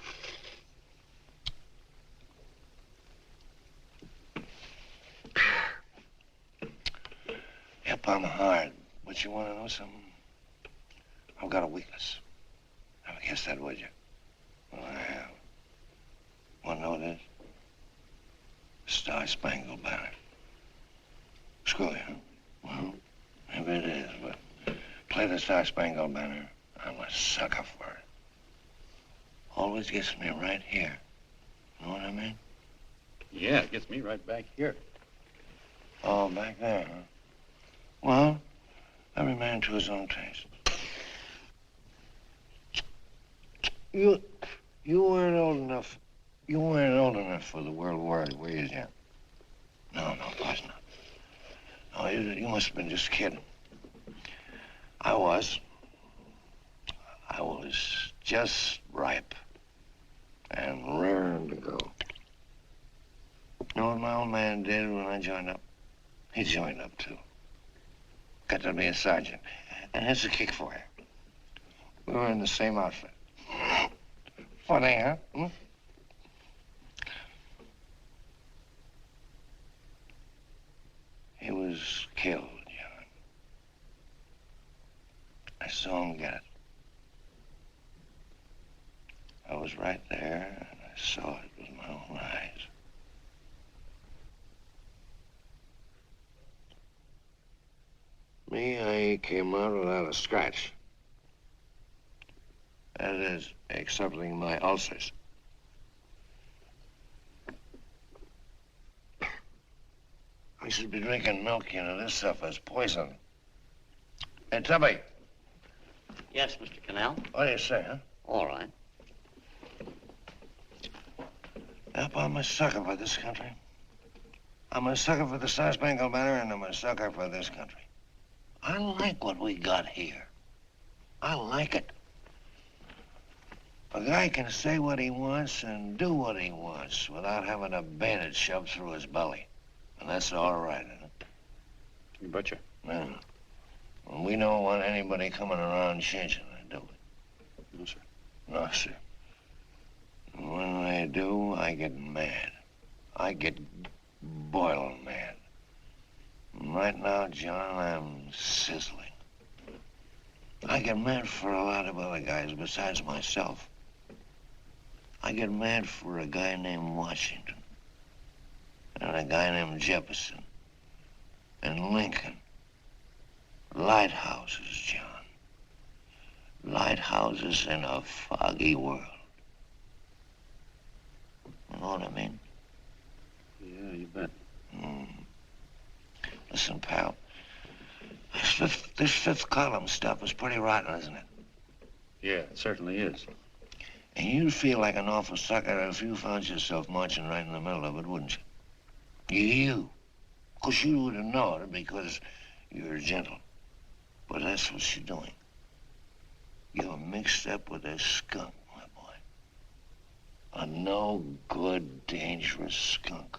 Yep, I'm hard. But you want to know something? I've got a weakness. Never guess that, would you? Well, I have. Want to know what it is? Star-Spangled Banner. Screw you, huh? Well, maybe it is, but play the Star-Spangled Banner. I'm a sucker for it. Always gets me right here. Know what I mean? Yeah, it gets me right back here. Oh, back there, huh? Well, every man to his own taste. You weren't old enough. You weren't old enough for the World War, were you, Jim? No, of course not. No, you must have been just kidding. I was just ripe and raring to go. You know what my old man did when I joined up? He joined up, too. Got to be a sergeant. And here's a kick for you. We were in the same outfit. Funny, huh? Hmm? He was killed, John. I saw him get it. I was right there, and I saw it with my own eyes. Me, I came out without a scratch. That is, excepting my ulcers. I should be drinking milk, you know. This stuff is poison. Hey, Tubby. Yes, Mr. Connell. What do you say, huh? All right. Yep, I'm a sucker for this country. I'm a sucker for the Star-Spangled Banner, and I'm a sucker for this country. I like what we got here. I like it. A guy can say what he wants and do what he wants without having a bayonet shoved through his belly. And that's all right, isn't it? You betcha. Yeah. Well, we don't want anybody coming around changing it, do we? No, sir. No, sir. And when they do, I get mad. I get boiling mad. And right now, John, I'm sizzling. I get mad for a lot of other guys besides myself. I get mad for a guy named Washington, and a guy named Jefferson, and Lincoln. Lighthouses, John. Lighthouses in a foggy world. You know what I mean? Yeah, you bet. Listen, pal. This fifth column stuff is pretty rotten, isn't it? Yeah, it certainly is. And you'd feel like an awful sucker if you found yourself marching right in the middle of it, wouldn't you? You. Of course, you wouldn't know it because you're gentle. But that's what you're doing. You're mixed up with a skunk, my boy. A no-good, dangerous skunk.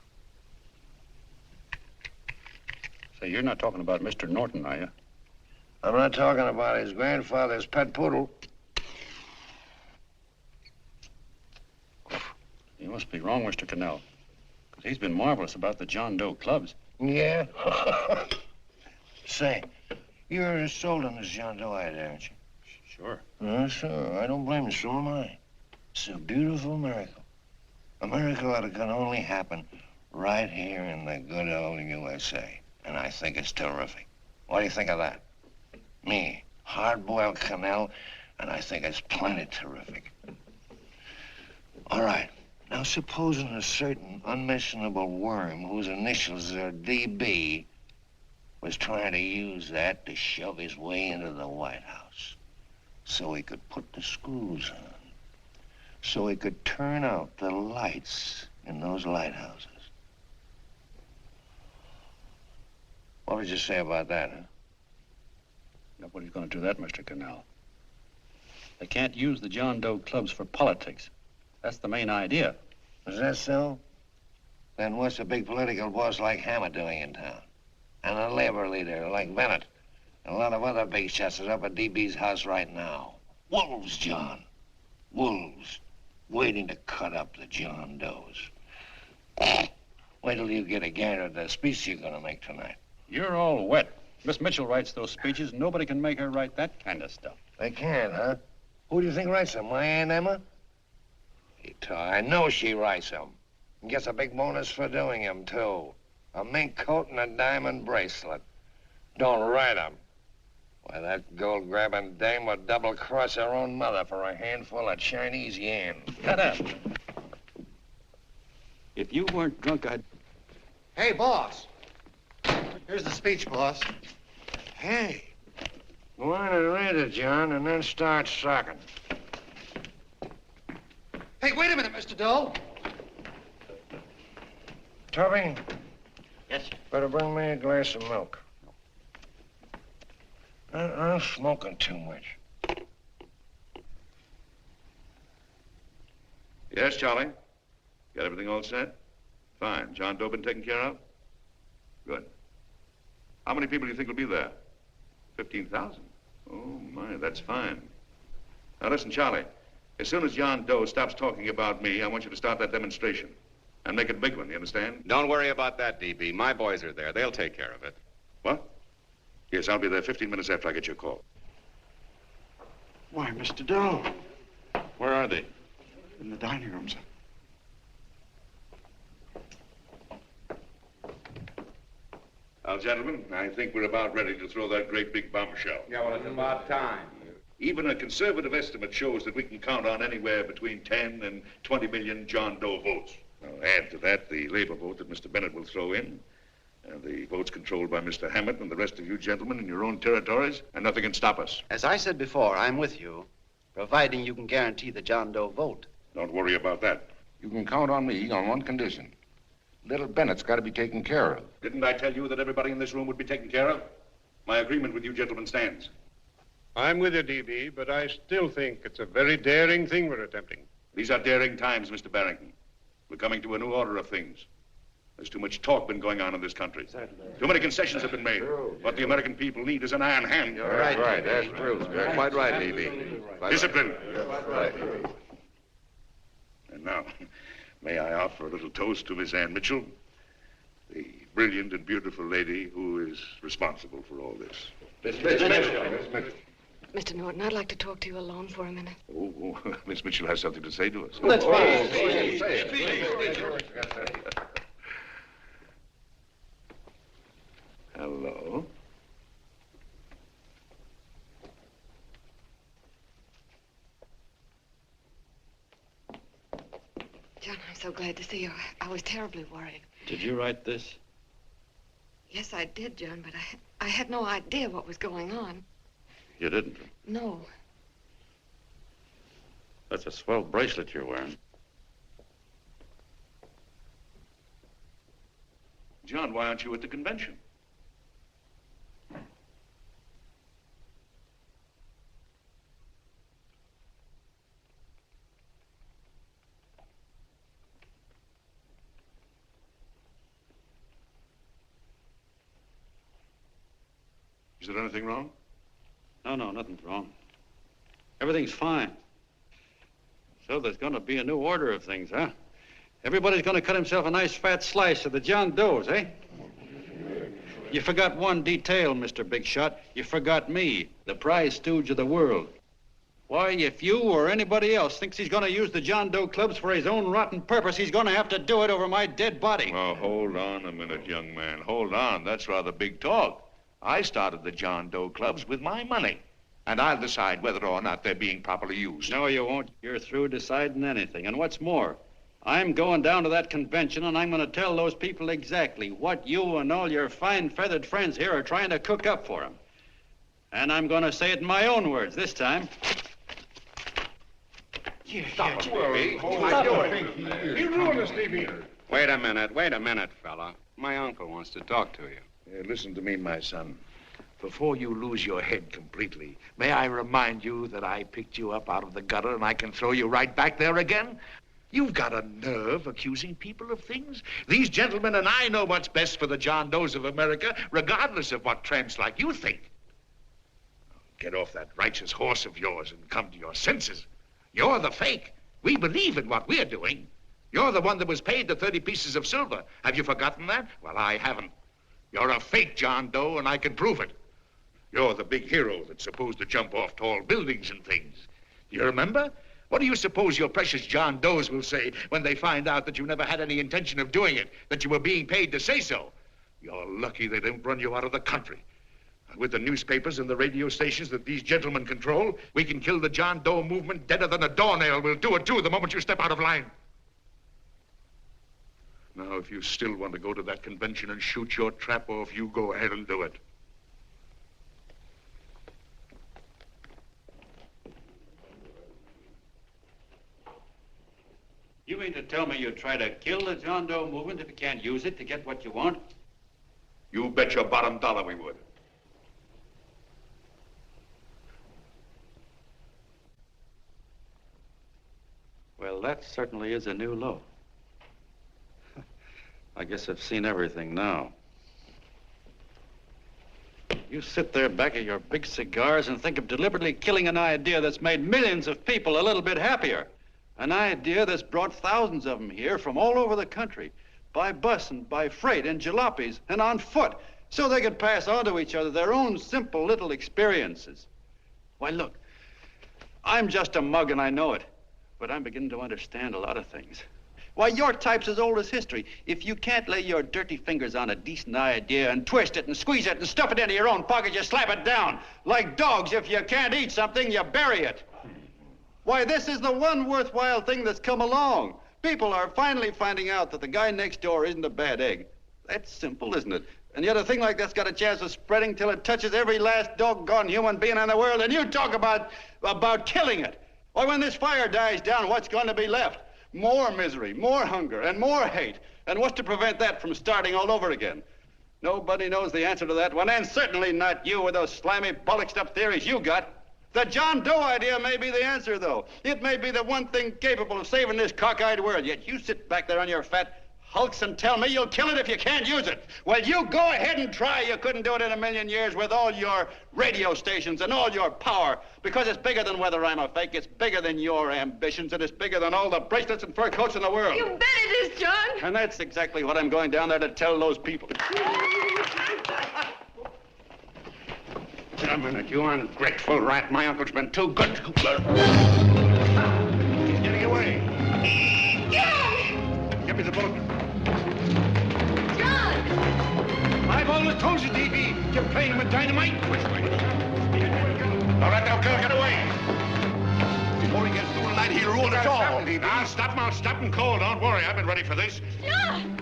Say, you're not talking about Mr. Norton, are you? I'm not talking about his grandfather's pet poodle. You must be wrong, Mr. Cannell. Because he's been marvelous about the John Doe clubs. Yeah? Say, you're sold on this John Doe idea, aren't you? Sure. Sure. I don't blame you. So am I. It's a beautiful miracle. A miracle that can only happen right here in the good old USA. And I think it's terrific. What do you think of that? Me, hard-boiled Cannell, and I think it's plenty terrific. All right. Now, supposing a certain unmentionable worm whose initials are DB was trying to use that to shove his way into the White House so he could put the screws on, so he could turn out the lights in those lighthouses. What would you say about that, huh? Nobody's going to do that, Mr. Cannell. They can't use the John Doe clubs for politics. That's the main idea. Is that so? Then what's a big political boss like Hammer doing in town? And a labor leader like Bennett? And a lot of other big shots are up at DB's house right now. Wolves, John. Wolves. Waiting to cut up the John Does. Wait till you get a gander at the speech you're going to make tonight. You're all wet. Miss Mitchell writes those speeches. Nobody can make her write that kind of stuff. They can't, huh? Who do you think writes them? My Aunt Emma? I know she writes them. And gets a big bonus for doing them, too. A mink coat and a diamond bracelet. Don't write them. Why, that gold-grabbing dame would double-cross her own mother for a handful of Chinese yen. Cut up. If you weren't drunk, I'd... Hey, boss. Here's the speech, boss. Hey. Go on and read it, John, and then start sucking. Hey, wait a minute, Mr. Doe. Tubby? Yes, sir. Better bring me a glass of milk. I'm smoking too much. Yes, Charlie? Got everything all set? Fine. John Doe been taken care of? Good. How many people do you think will be there? 15,000? Oh, my, that's fine. Now, listen, Charlie. As soon as John Doe stops talking about me, I want you to start that demonstration. And make it a big one, you understand? Don't worry about that, DB. My boys are there. They'll take care of it. What? Yes, I'll be there 15 minutes after I get your call. Why, Mr. Doe. Where are they? In the dining room, sir. Now, gentlemen, I think we're about ready to throw that great big bombshell. Yeah, well, it's about time. Even a conservative estimate shows that we can count on anywhere between 10 and 20 million John Doe votes. Now, add to that the labor vote that Mr. Bennett will throw in, and the votes controlled by Mr. Hammett and the rest of you gentlemen in your own territories, and nothing can stop us. As I said before, I'm with you, providing you can guarantee the John Doe vote. Don't worry about that. You can count on me on one condition. Little Bennett's got to be taken care of. Didn't I tell you that everybody in this room would be taken care of? My agreement with you gentlemen stands. I'm with you, D.B., but I still think it's a very daring thing we're attempting. These are daring times, Mr. Barrington. We're coming to a new order of things. There's too much talk been going on in this country. Too many concessions have been made. What the American people need is an iron hand. You're right. That's true. You're quite right, D.B. Discipline. Right. And now, may I offer a little toast to Miss Ann Mitchell, the brilliant and beautiful lady who is responsible for all this. Miss Mitchell. Mr. Norton, I'd like to talk to you alone for a minute. Oh, Miss Mitchell has something to say to us. Let's Hello. John, I'm so glad to see you. I was terribly worried. Did you write this? Yes, I did, John, but I had no idea what was going on. You didn't? No. That's a swell bracelet you're wearing. John, why aren't you at the convention? Is there anything wrong? No, nothing's wrong. Everything's fine. So there's going to be a new order of things, huh? Everybody's going to cut himself a nice fat slice of the John Does, eh? You forgot one detail, Mr. Big Shot. You forgot me, the prize stooge of the world. Why, if you or anybody else thinks he's going to use the John Doe clubs for his own rotten purpose, he's going to have to do it over my dead body. Oh, hold on a minute, young man. Hold on. That's rather big talk. I started the John Doe clubs with my money, and I'll decide whether or not they're being properly used. No, you won't. You're through deciding anything. And what's more, I'm going down to that convention, and I'm going to tell those people exactly what you and all your fine feathered friends here are trying to cook up for them. And I'm going to say it in my own words this time. Stop it, baby. You ruined us, D.B. Wait a minute, fella. My uncle wants to talk to you. Listen to me, my son. Before you lose your head completely, may I remind you that I picked you up out of the gutter and I can throw you right back there again? You've got a nerve accusing people of things. These gentlemen and I know what's best for the John Does of America, regardless of what tramps like you think. Get off that righteous horse of yours and come to your senses. You're the fake. We believe in what we're doing. You're the one that was paid the 30 pieces of silver. Have you forgotten that? Well, I haven't. You're a fake John Doe, and I can prove it. You're the big hero that's supposed to jump off tall buildings and things. Do you remember? What do you suppose your precious John Does will say when they find out that you never had any intention of doing it, that you were being paid to say so? You're lucky they don't run you out of the country. With the newspapers and the radio stations that these gentlemen control, we can kill the John Doe movement deader than a doornail. We'll do it, too, the moment you step out of line. Now, if you still want to go to that convention and shoot your trap off, you go ahead and do it. You mean to tell me you try to kill the John Doe movement if you can't use it to get what you want? You bet your bottom dollar we would. Well, that certainly is a new low. I guess I've seen everything now. You sit there back of your big cigars and think of deliberately killing an idea that's made millions of people a little bit happier. An idea that's brought thousands of them here from all over the country, by bus and by freight and jalopies and on foot, so they could pass on to each other their own simple little experiences. Why, look, I'm just a mug and I know it, but I'm beginning to understand a lot of things. Why, your type's as old as history. If you can't lay your dirty fingers on a decent idea and twist it and squeeze it and stuff it into your own pocket, you slap it down. Like dogs, if you can't eat something, you bury it. Why, this is the one worthwhile thing that's come along. People are finally finding out that the guy next door isn't a bad egg. That's simple, isn't it? And yet a thing like that's got a chance of spreading till it touches every last doggone human being in the world, and you talk about killing it. Why, when this fire dies down, what's going to be left? More misery, more hunger, and more hate. And what's to prevent that from starting all over again? Nobody knows the answer to that one, and certainly not you with those slimy, bollocksed-up theories you got. The John Doe idea may be the answer, though. It may be the one thing capable of saving this cockeyed world. Yet you sit back there on your fat hulks and tell me you'll kill it if you can't use it. Well, you go ahead and try. You couldn't do it in a million years with all your radio stations and all your power. Because it's bigger than whether I'm a fake. It's bigger than your ambitions, and it's bigger than all the bracelets and fur coats in the world. You bet it is, John. And that's exactly what I'm going down there to tell those people. Wait a minute, you ungrateful rat. My uncle's been too good. He's getting away. Give me the bullet. John! I've always told you, D.B., you're playing with dynamite. Which way? All right, now, girl, get away. Before he gets through tonight, he'll ruin us all. I'll stop him cold. Don't worry, I've been ready for this. John!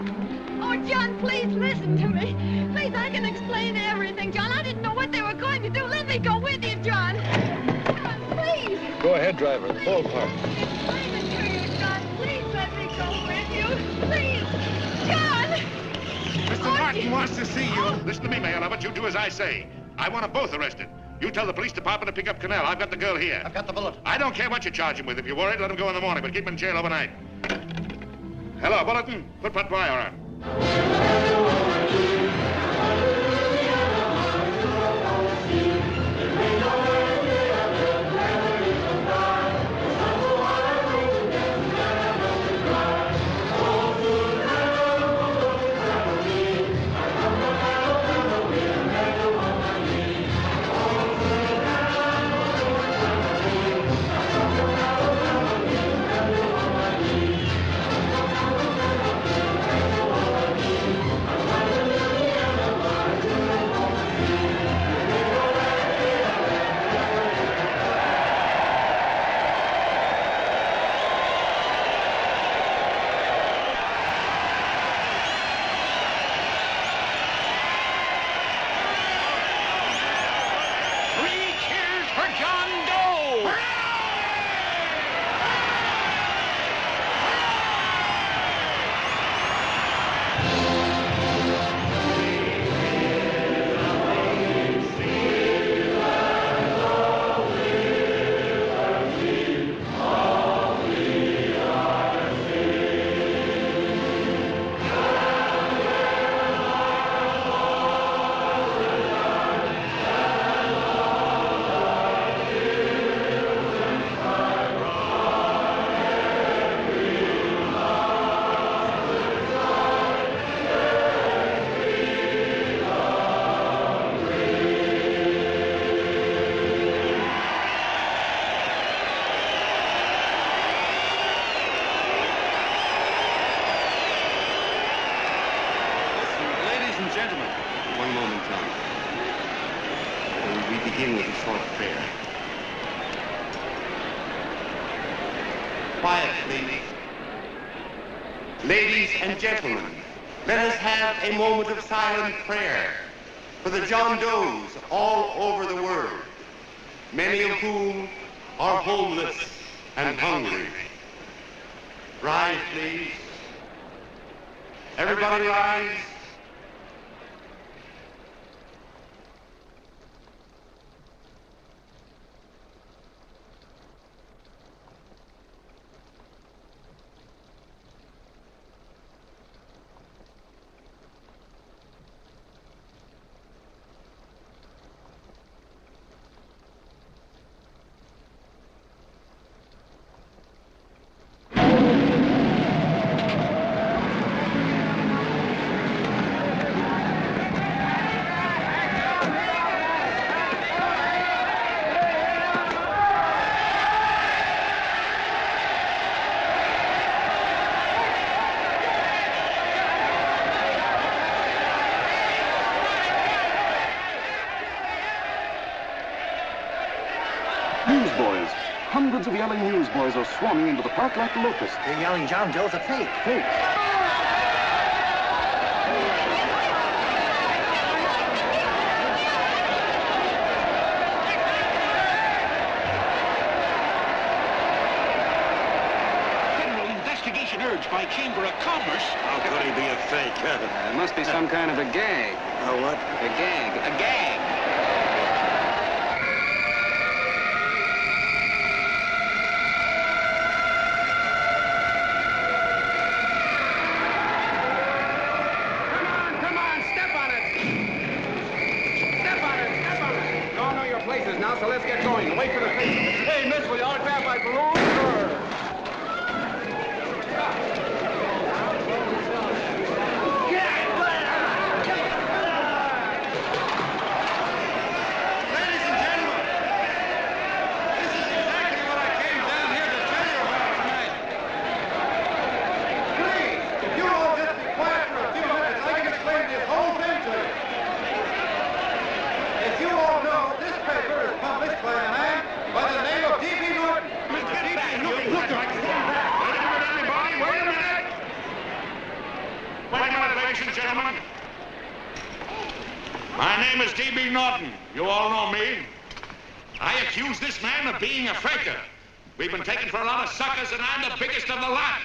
Oh, John, please listen to me. Please, I can explain everything, John. I didn't know what they were going to do. Let me go with you, John. John, please. Go ahead, driver. Ballpark. Explain it to you, John. Please let me go with you. Please. John! Mr. Norton wants to see you. Listen to me, Mayor Lovett. You do as I say. I want them both arrested. You tell the police department to pick up Cannell. I've got the girl here. I've got the bullet. I don't care what you charge him with. If you're worried, let him go in the morning, but keep him in jail overnight. Hello, Bulletin. Put wire on. Quiet, please. Ladies and gentlemen, let us have a moment of silent prayer for the John Does all over the world, many of whom are homeless and hungry. Rise, please. Everybody rise. Newsboys. Hundreds of yelling newsboys are swarming into the park like locusts. They're yelling John Doe's a fake. Fake. Federal investigation urged by Chamber of Commerce. How could he be a fake? It must be some kind of a gag. A what? A gag. A gag. so let's get going. Wait for the paper. Hey, miss, will you autograph my balloon? Sure. Gentlemen, my name is D.B. Norton. You all know me. I accuse this man of being a faker. We've been taken for a lot of suckers, and I'm the biggest of the lot.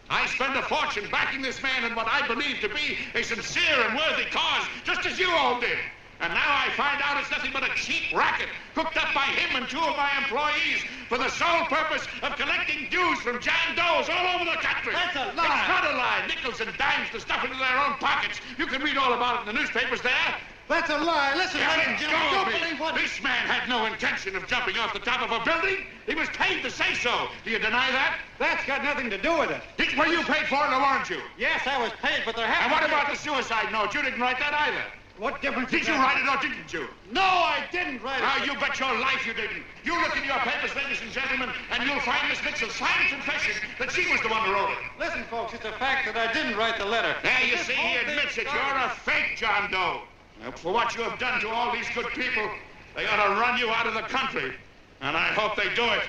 I spent a fortune backing this man in what I believe to be a sincere and worthy cause, just as you all did. And now I find out it's nothing but a cheap racket cooked up by him and two of my employees for the sole purpose of collecting dues from John Does all over the country. That's a lie. It's not a lie. Nickels and dimes to stuff into their own pockets. You can read all about it in the newspapers there. That's a lie. Listen, don't believe what... This man had no intention of jumping off the top of a building. He was paid to say so. Do you deny that? That's got nothing to do with it. Were you paid for it or weren't you? Yes, I was paid, but there And happened... what about the suicide note? You didn't write that either. What difference Did you write it or didn't you? No, I didn't write it. Now, you bet your life you didn't. You look in your papers, ladies and gentlemen, and you'll find Miss Mitchell's signed confession that she was the one who wrote it. Listen, folks, it's a fact that I didn't write the letter. There, you see, he admits it. You're a fake, John Doe. Now, for what you have done to all these good people, they ought to run you out of the country. And I hope they do it.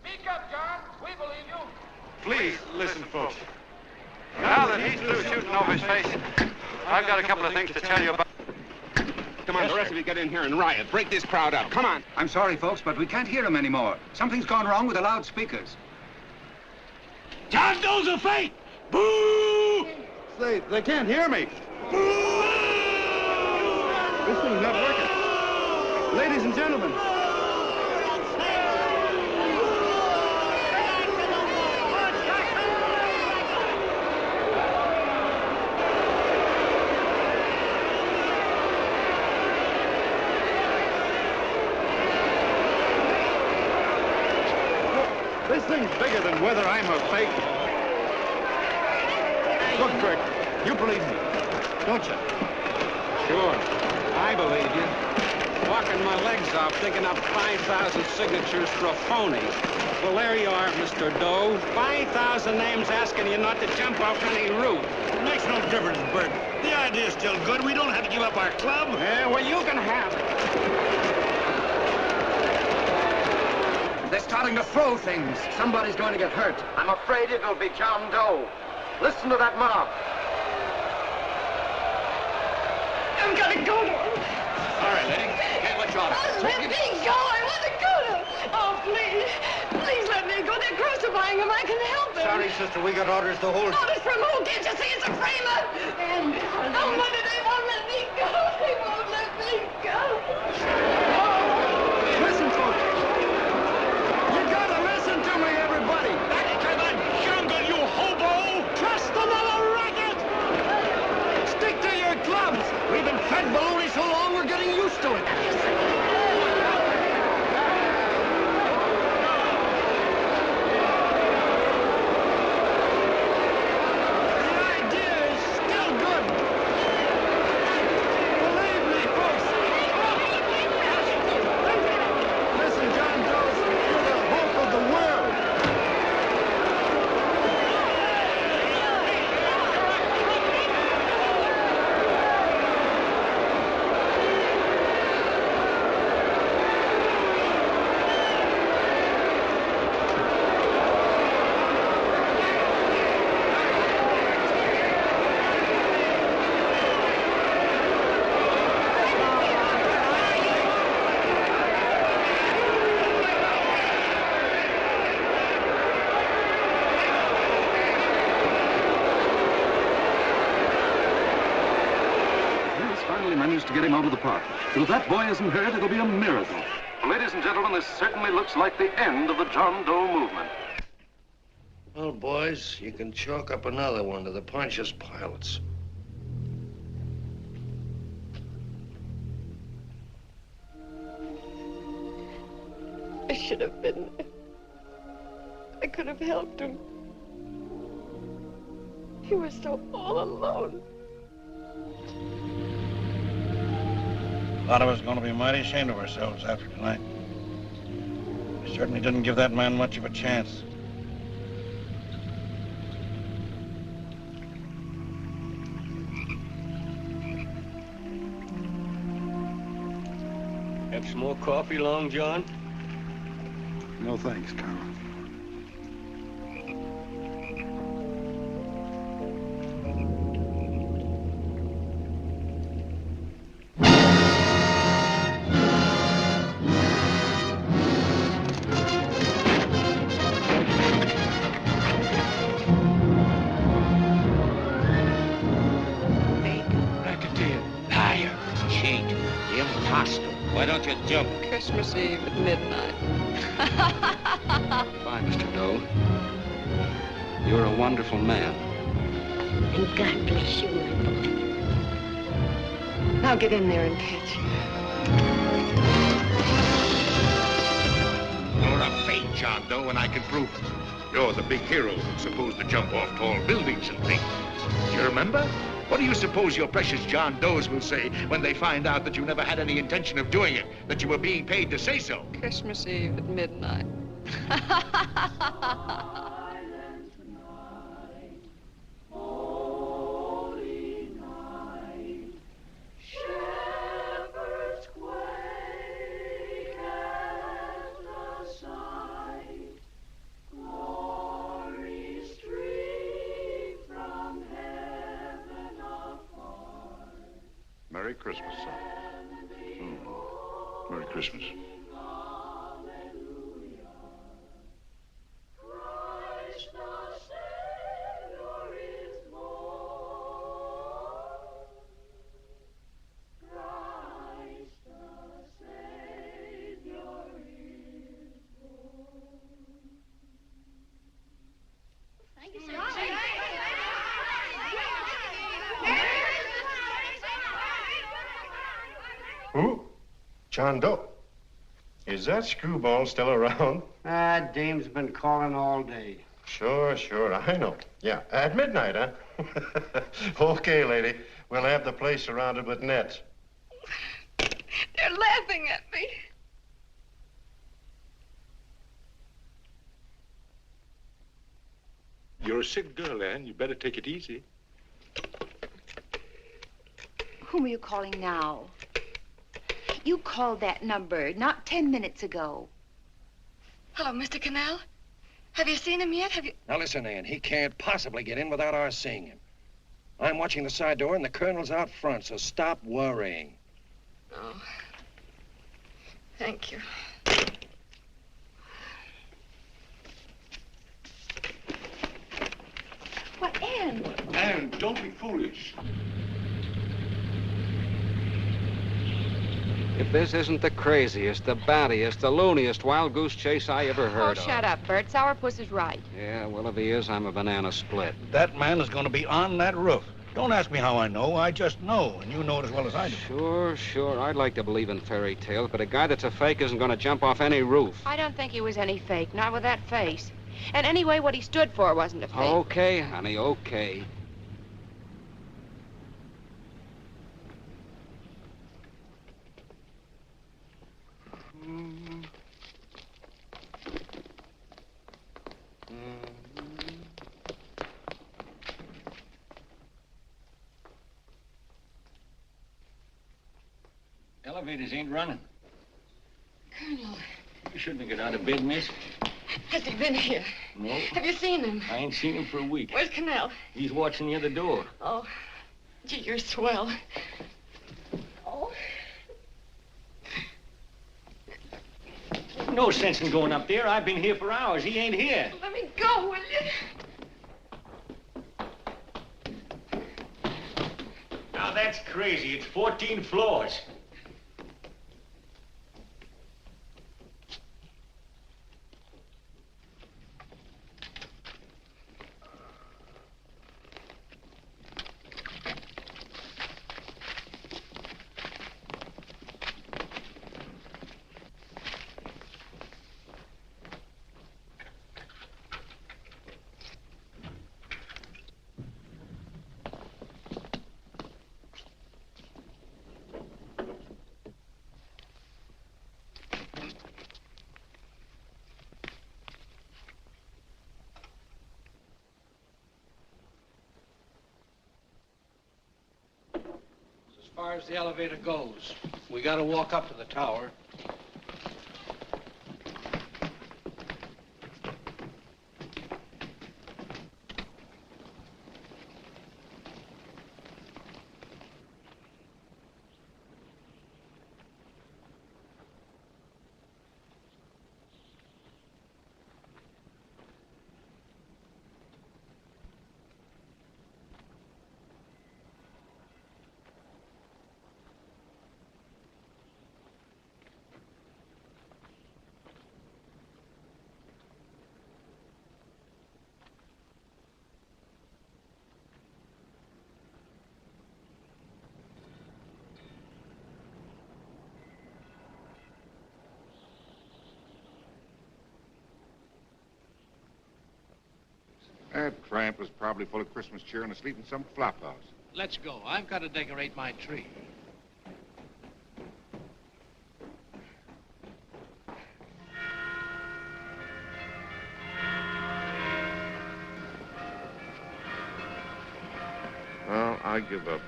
Speak up, John. We believe you. Please, listen, folks. Now that he's through shooting over his face, I've got a couple of things to tell you about. Come on, the rest of you get in here and riot. Break this crowd up. Come on. I'm sorry, folks, but we can't hear him anymore. Something's gone wrong with the loudspeakers. John Doe's a fake! Boo! They can't hear me. This thing's not working. Ladies and gentlemen. This thing's bigger than whether I'm a fake. Look, Kirk, you believe me, don't you? Sure, I believe you. Walking my legs off, digging up 5,000 signatures for a phony. Well, there you are, Mr. Doe. 5,000 names asking you not to jump off any roof. It makes no difference, Bert. The idea's still good. We don't have to give up our club. Yeah, well, you can have it. They're starting to throw things. Somebody's going to get hurt. I'm afraid it'll be John Doe. Listen to that mob. I've got to go to him. All right, lady. Can't let you out. Oh, let me go. I want to go to him. Oh, please. Please let me go. They're crucifying him. I can help him. Sorry, sister. We got orders to hold... Orders from who? Can't you see it's a framer? Oh, Mother, they won't let me go. They won't let me go. Listen, folks. You gotta listen to me, everybody. Back to the jungle, you hobo. Trust another racket. Stick to your clubs. We've been fed baloney so long, we're getting used to it. Managed to get him out of the park. If that boy isn't hurt, it'll be a miracle. Ladies and gentlemen, this certainly looks like the end of the John Doe movement. Well, boys, you can chalk up another one to the Pontius pilots. I should have been there. I could have helped him. He was so all alone. A lot of us are going to be mighty ashamed of ourselves after tonight. We certainly didn't give that man much of a chance. Have some more coffee, Long John? No thanks, Carl. Why don't you jump? Christmas Eve at midnight. Bye, Mr. Doe. You're a wonderful man. And God bless you, my boy. Now get in there and catch. You're a fake John Doe, and I can prove it. You're the big hero who's supposed to jump off tall buildings and things. Do you remember? What do you suppose your precious John Does will say when they find out that you never had any intention of doing it, that you were being paid to say so? Christmas Eve at midnight. Merry Christmas, son. Merry Christmas. Who? John Doe. Is that screwball still around? Dame's been calling all day. Sure, I know. Yeah, at midnight, huh? Okay, lady. We'll have the place surrounded with nets. They're laughing at me. You're a sick girl, Anne. You better take it easy. Whom are you calling now? You called that number not 10 minutes ago. Hello, Mr. Canal. Have you seen him yet? Have you... Now listen, Ann, he can't possibly get in without our seeing him. I'm watching the side door and the colonel's out front, so stop worrying. Oh. Thank you. What, Ann? Anne, don't be foolish. If this isn't the craziest, the battiest, the looniest wild goose chase I ever heard of. Oh, shut up, Bert. Sourpuss is right. Yeah, well, if he is, I'm a banana split. That man is going to be on that roof. Don't ask me how I know. I just know, and you know it as well as I do. Sure. I'd like to believe in fairy tales, but a guy that's a fake isn't going to jump off any roof. I don't think he was any fake, not with that face. And anyway, what he stood for wasn't a fake. Okay, honey, okay. Elevators ain't running. Colonel, You shouldn't have got out of bed, miss. has he been here? No. Have you seen him? I ain't seen him for a week. Where's Canal? He's watching the other door. Oh, gee, you're swell. Oh. No sense in going up there. I've been here for hours. He ain't here. Let me go, will you? Now that's crazy. It's 14 floors. far as the elevator goes. We gotta walk up to the tower. That tramp is probably full of Christmas cheer and asleep in some flop house. Let's go. I've got to decorate my tree. Well, I give up.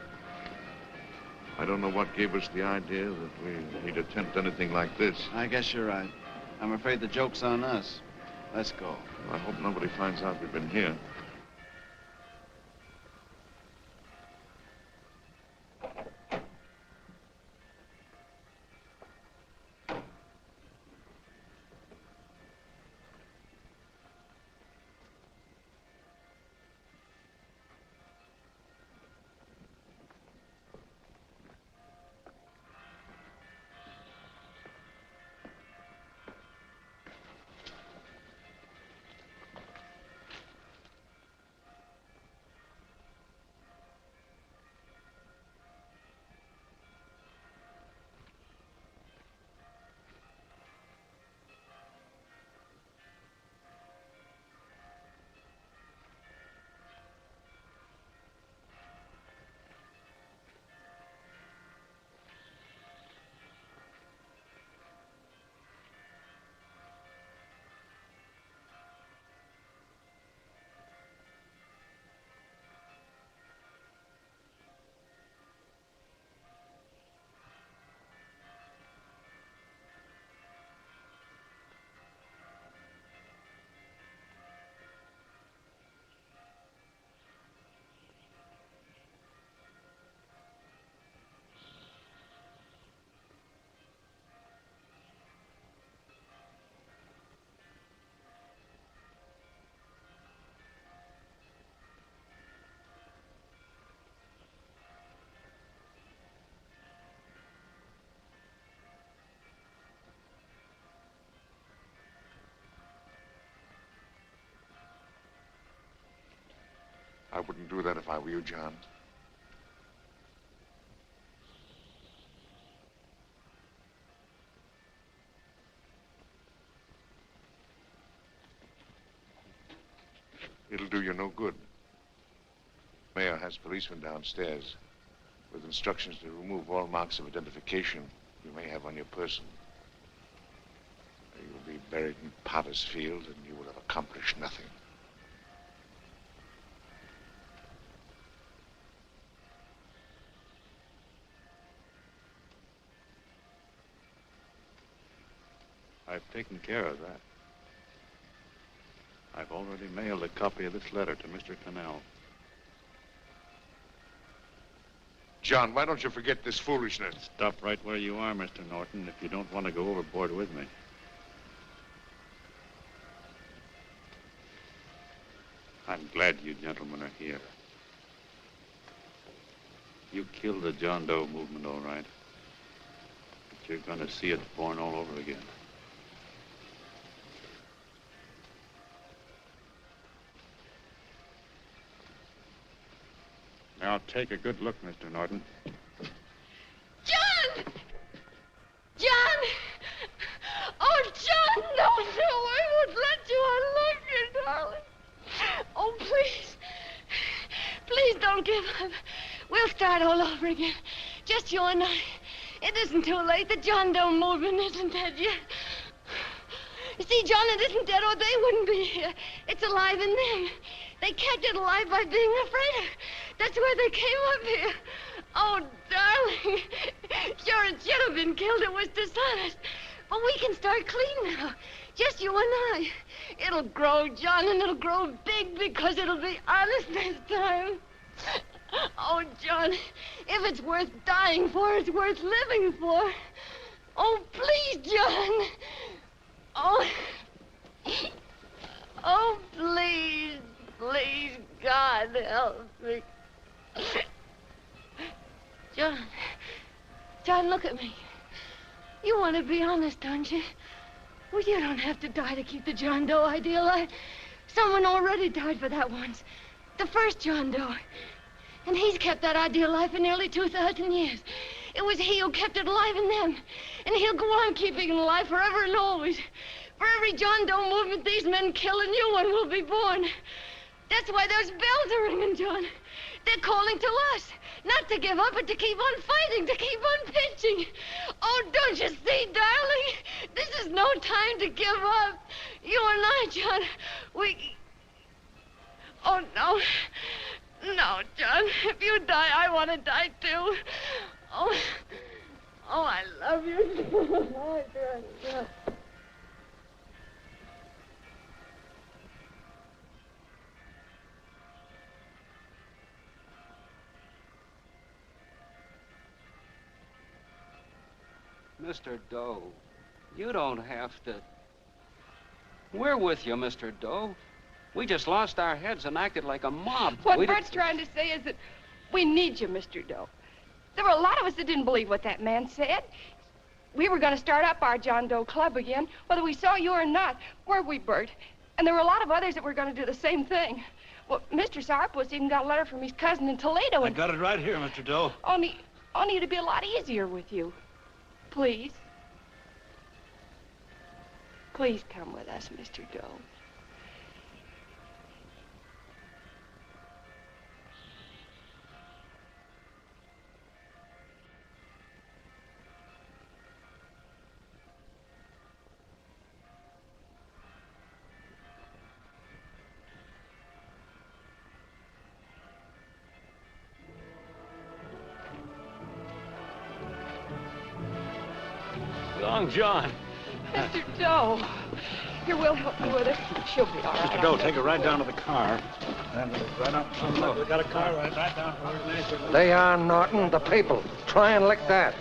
I don't know what gave us the idea that we'd attempt anything like this. I guess you're right. I'm afraid the joke's on us. Let's go. I hope nobody finds out we've been here. I wouldn't do that if I were you, John. It'll do you no good. Mayor has policemen downstairs with instructions to remove all marks of identification you may have on your person. You'll be buried in Potter's Field, and you will have accomplished nothing. I've taken care of that. I've already mailed a copy of this letter to Mr. Cannell. John, why don't you forget this foolishness? Stop right where you are, Mr. Norton, if you don't want to go overboard with me. I'm glad you gentlemen are here. You killed the John Doe movement, all right. But you're going to see it born all over again. Now, take a good look, Mr. Norton. John! John! Oh, John, no, I won't let you. I love you, darling. Oh, please. Please don't give up. We'll start all over again. Just you and I. It isn't too late. The John Doe movement isn't dead yet. You see, John, it isn't dead or they wouldn't be here. It's alive in them. They kept it alive by being afraid of. That's why they came up here. Oh, darling. Sure, it should have been killed. It was dishonest. But we can start clean now. Just you and I. It'll grow, John, and it'll grow big because it'll be honest this time. Oh, John, if it's worth dying for, it's worth living for. Oh, please, John. Oh. Oh, please, please, God, help me. John, look at me. You want to be honest, don't you? Well, you don't have to die to keep the John Doe idea alive. Someone already died for that once. The first John Doe. And he's kept that idea alive for nearly 2,000 years. It was he who kept it alive in them. And he'll go on keeping it alive forever and always. For every John Doe movement these men kill, a new one will be born. That's why those bells are ringing, John. They're calling to us. Not to give up, but to keep on fighting, to keep on pitching. Oh, don't you see, darling? This is no time to give up. You and I, John, we... Oh, no. No, John. If you die, I want to die, too. Oh, I love you. Oh, John. Mr. Doe, you don't have to. We're with you, Mr. Doe. We just lost our heads and acted like a mob. What Bert's trying to say is that we need you, Mr. Doe. There were a lot of us that didn't believe what that man said. We were going to start up our John Doe Club again, whether we saw you or not. Weren't we, Bert? And there were a lot of others that were going to do the same thing. Well, Mr. Sourpuss even got a letter from his cousin in Toledo. I got it right here, Mr. Doe. Only it'd be a lot easier with you. Please. Please come with us, Mr. Doe. Long John. Mr. Doe. Here, we'll help you with it. She'll be all right. Mr. Doe, take her right down to the car. And right up. We got a car right down to where it is. They are, Norton, the people. Try and lick that.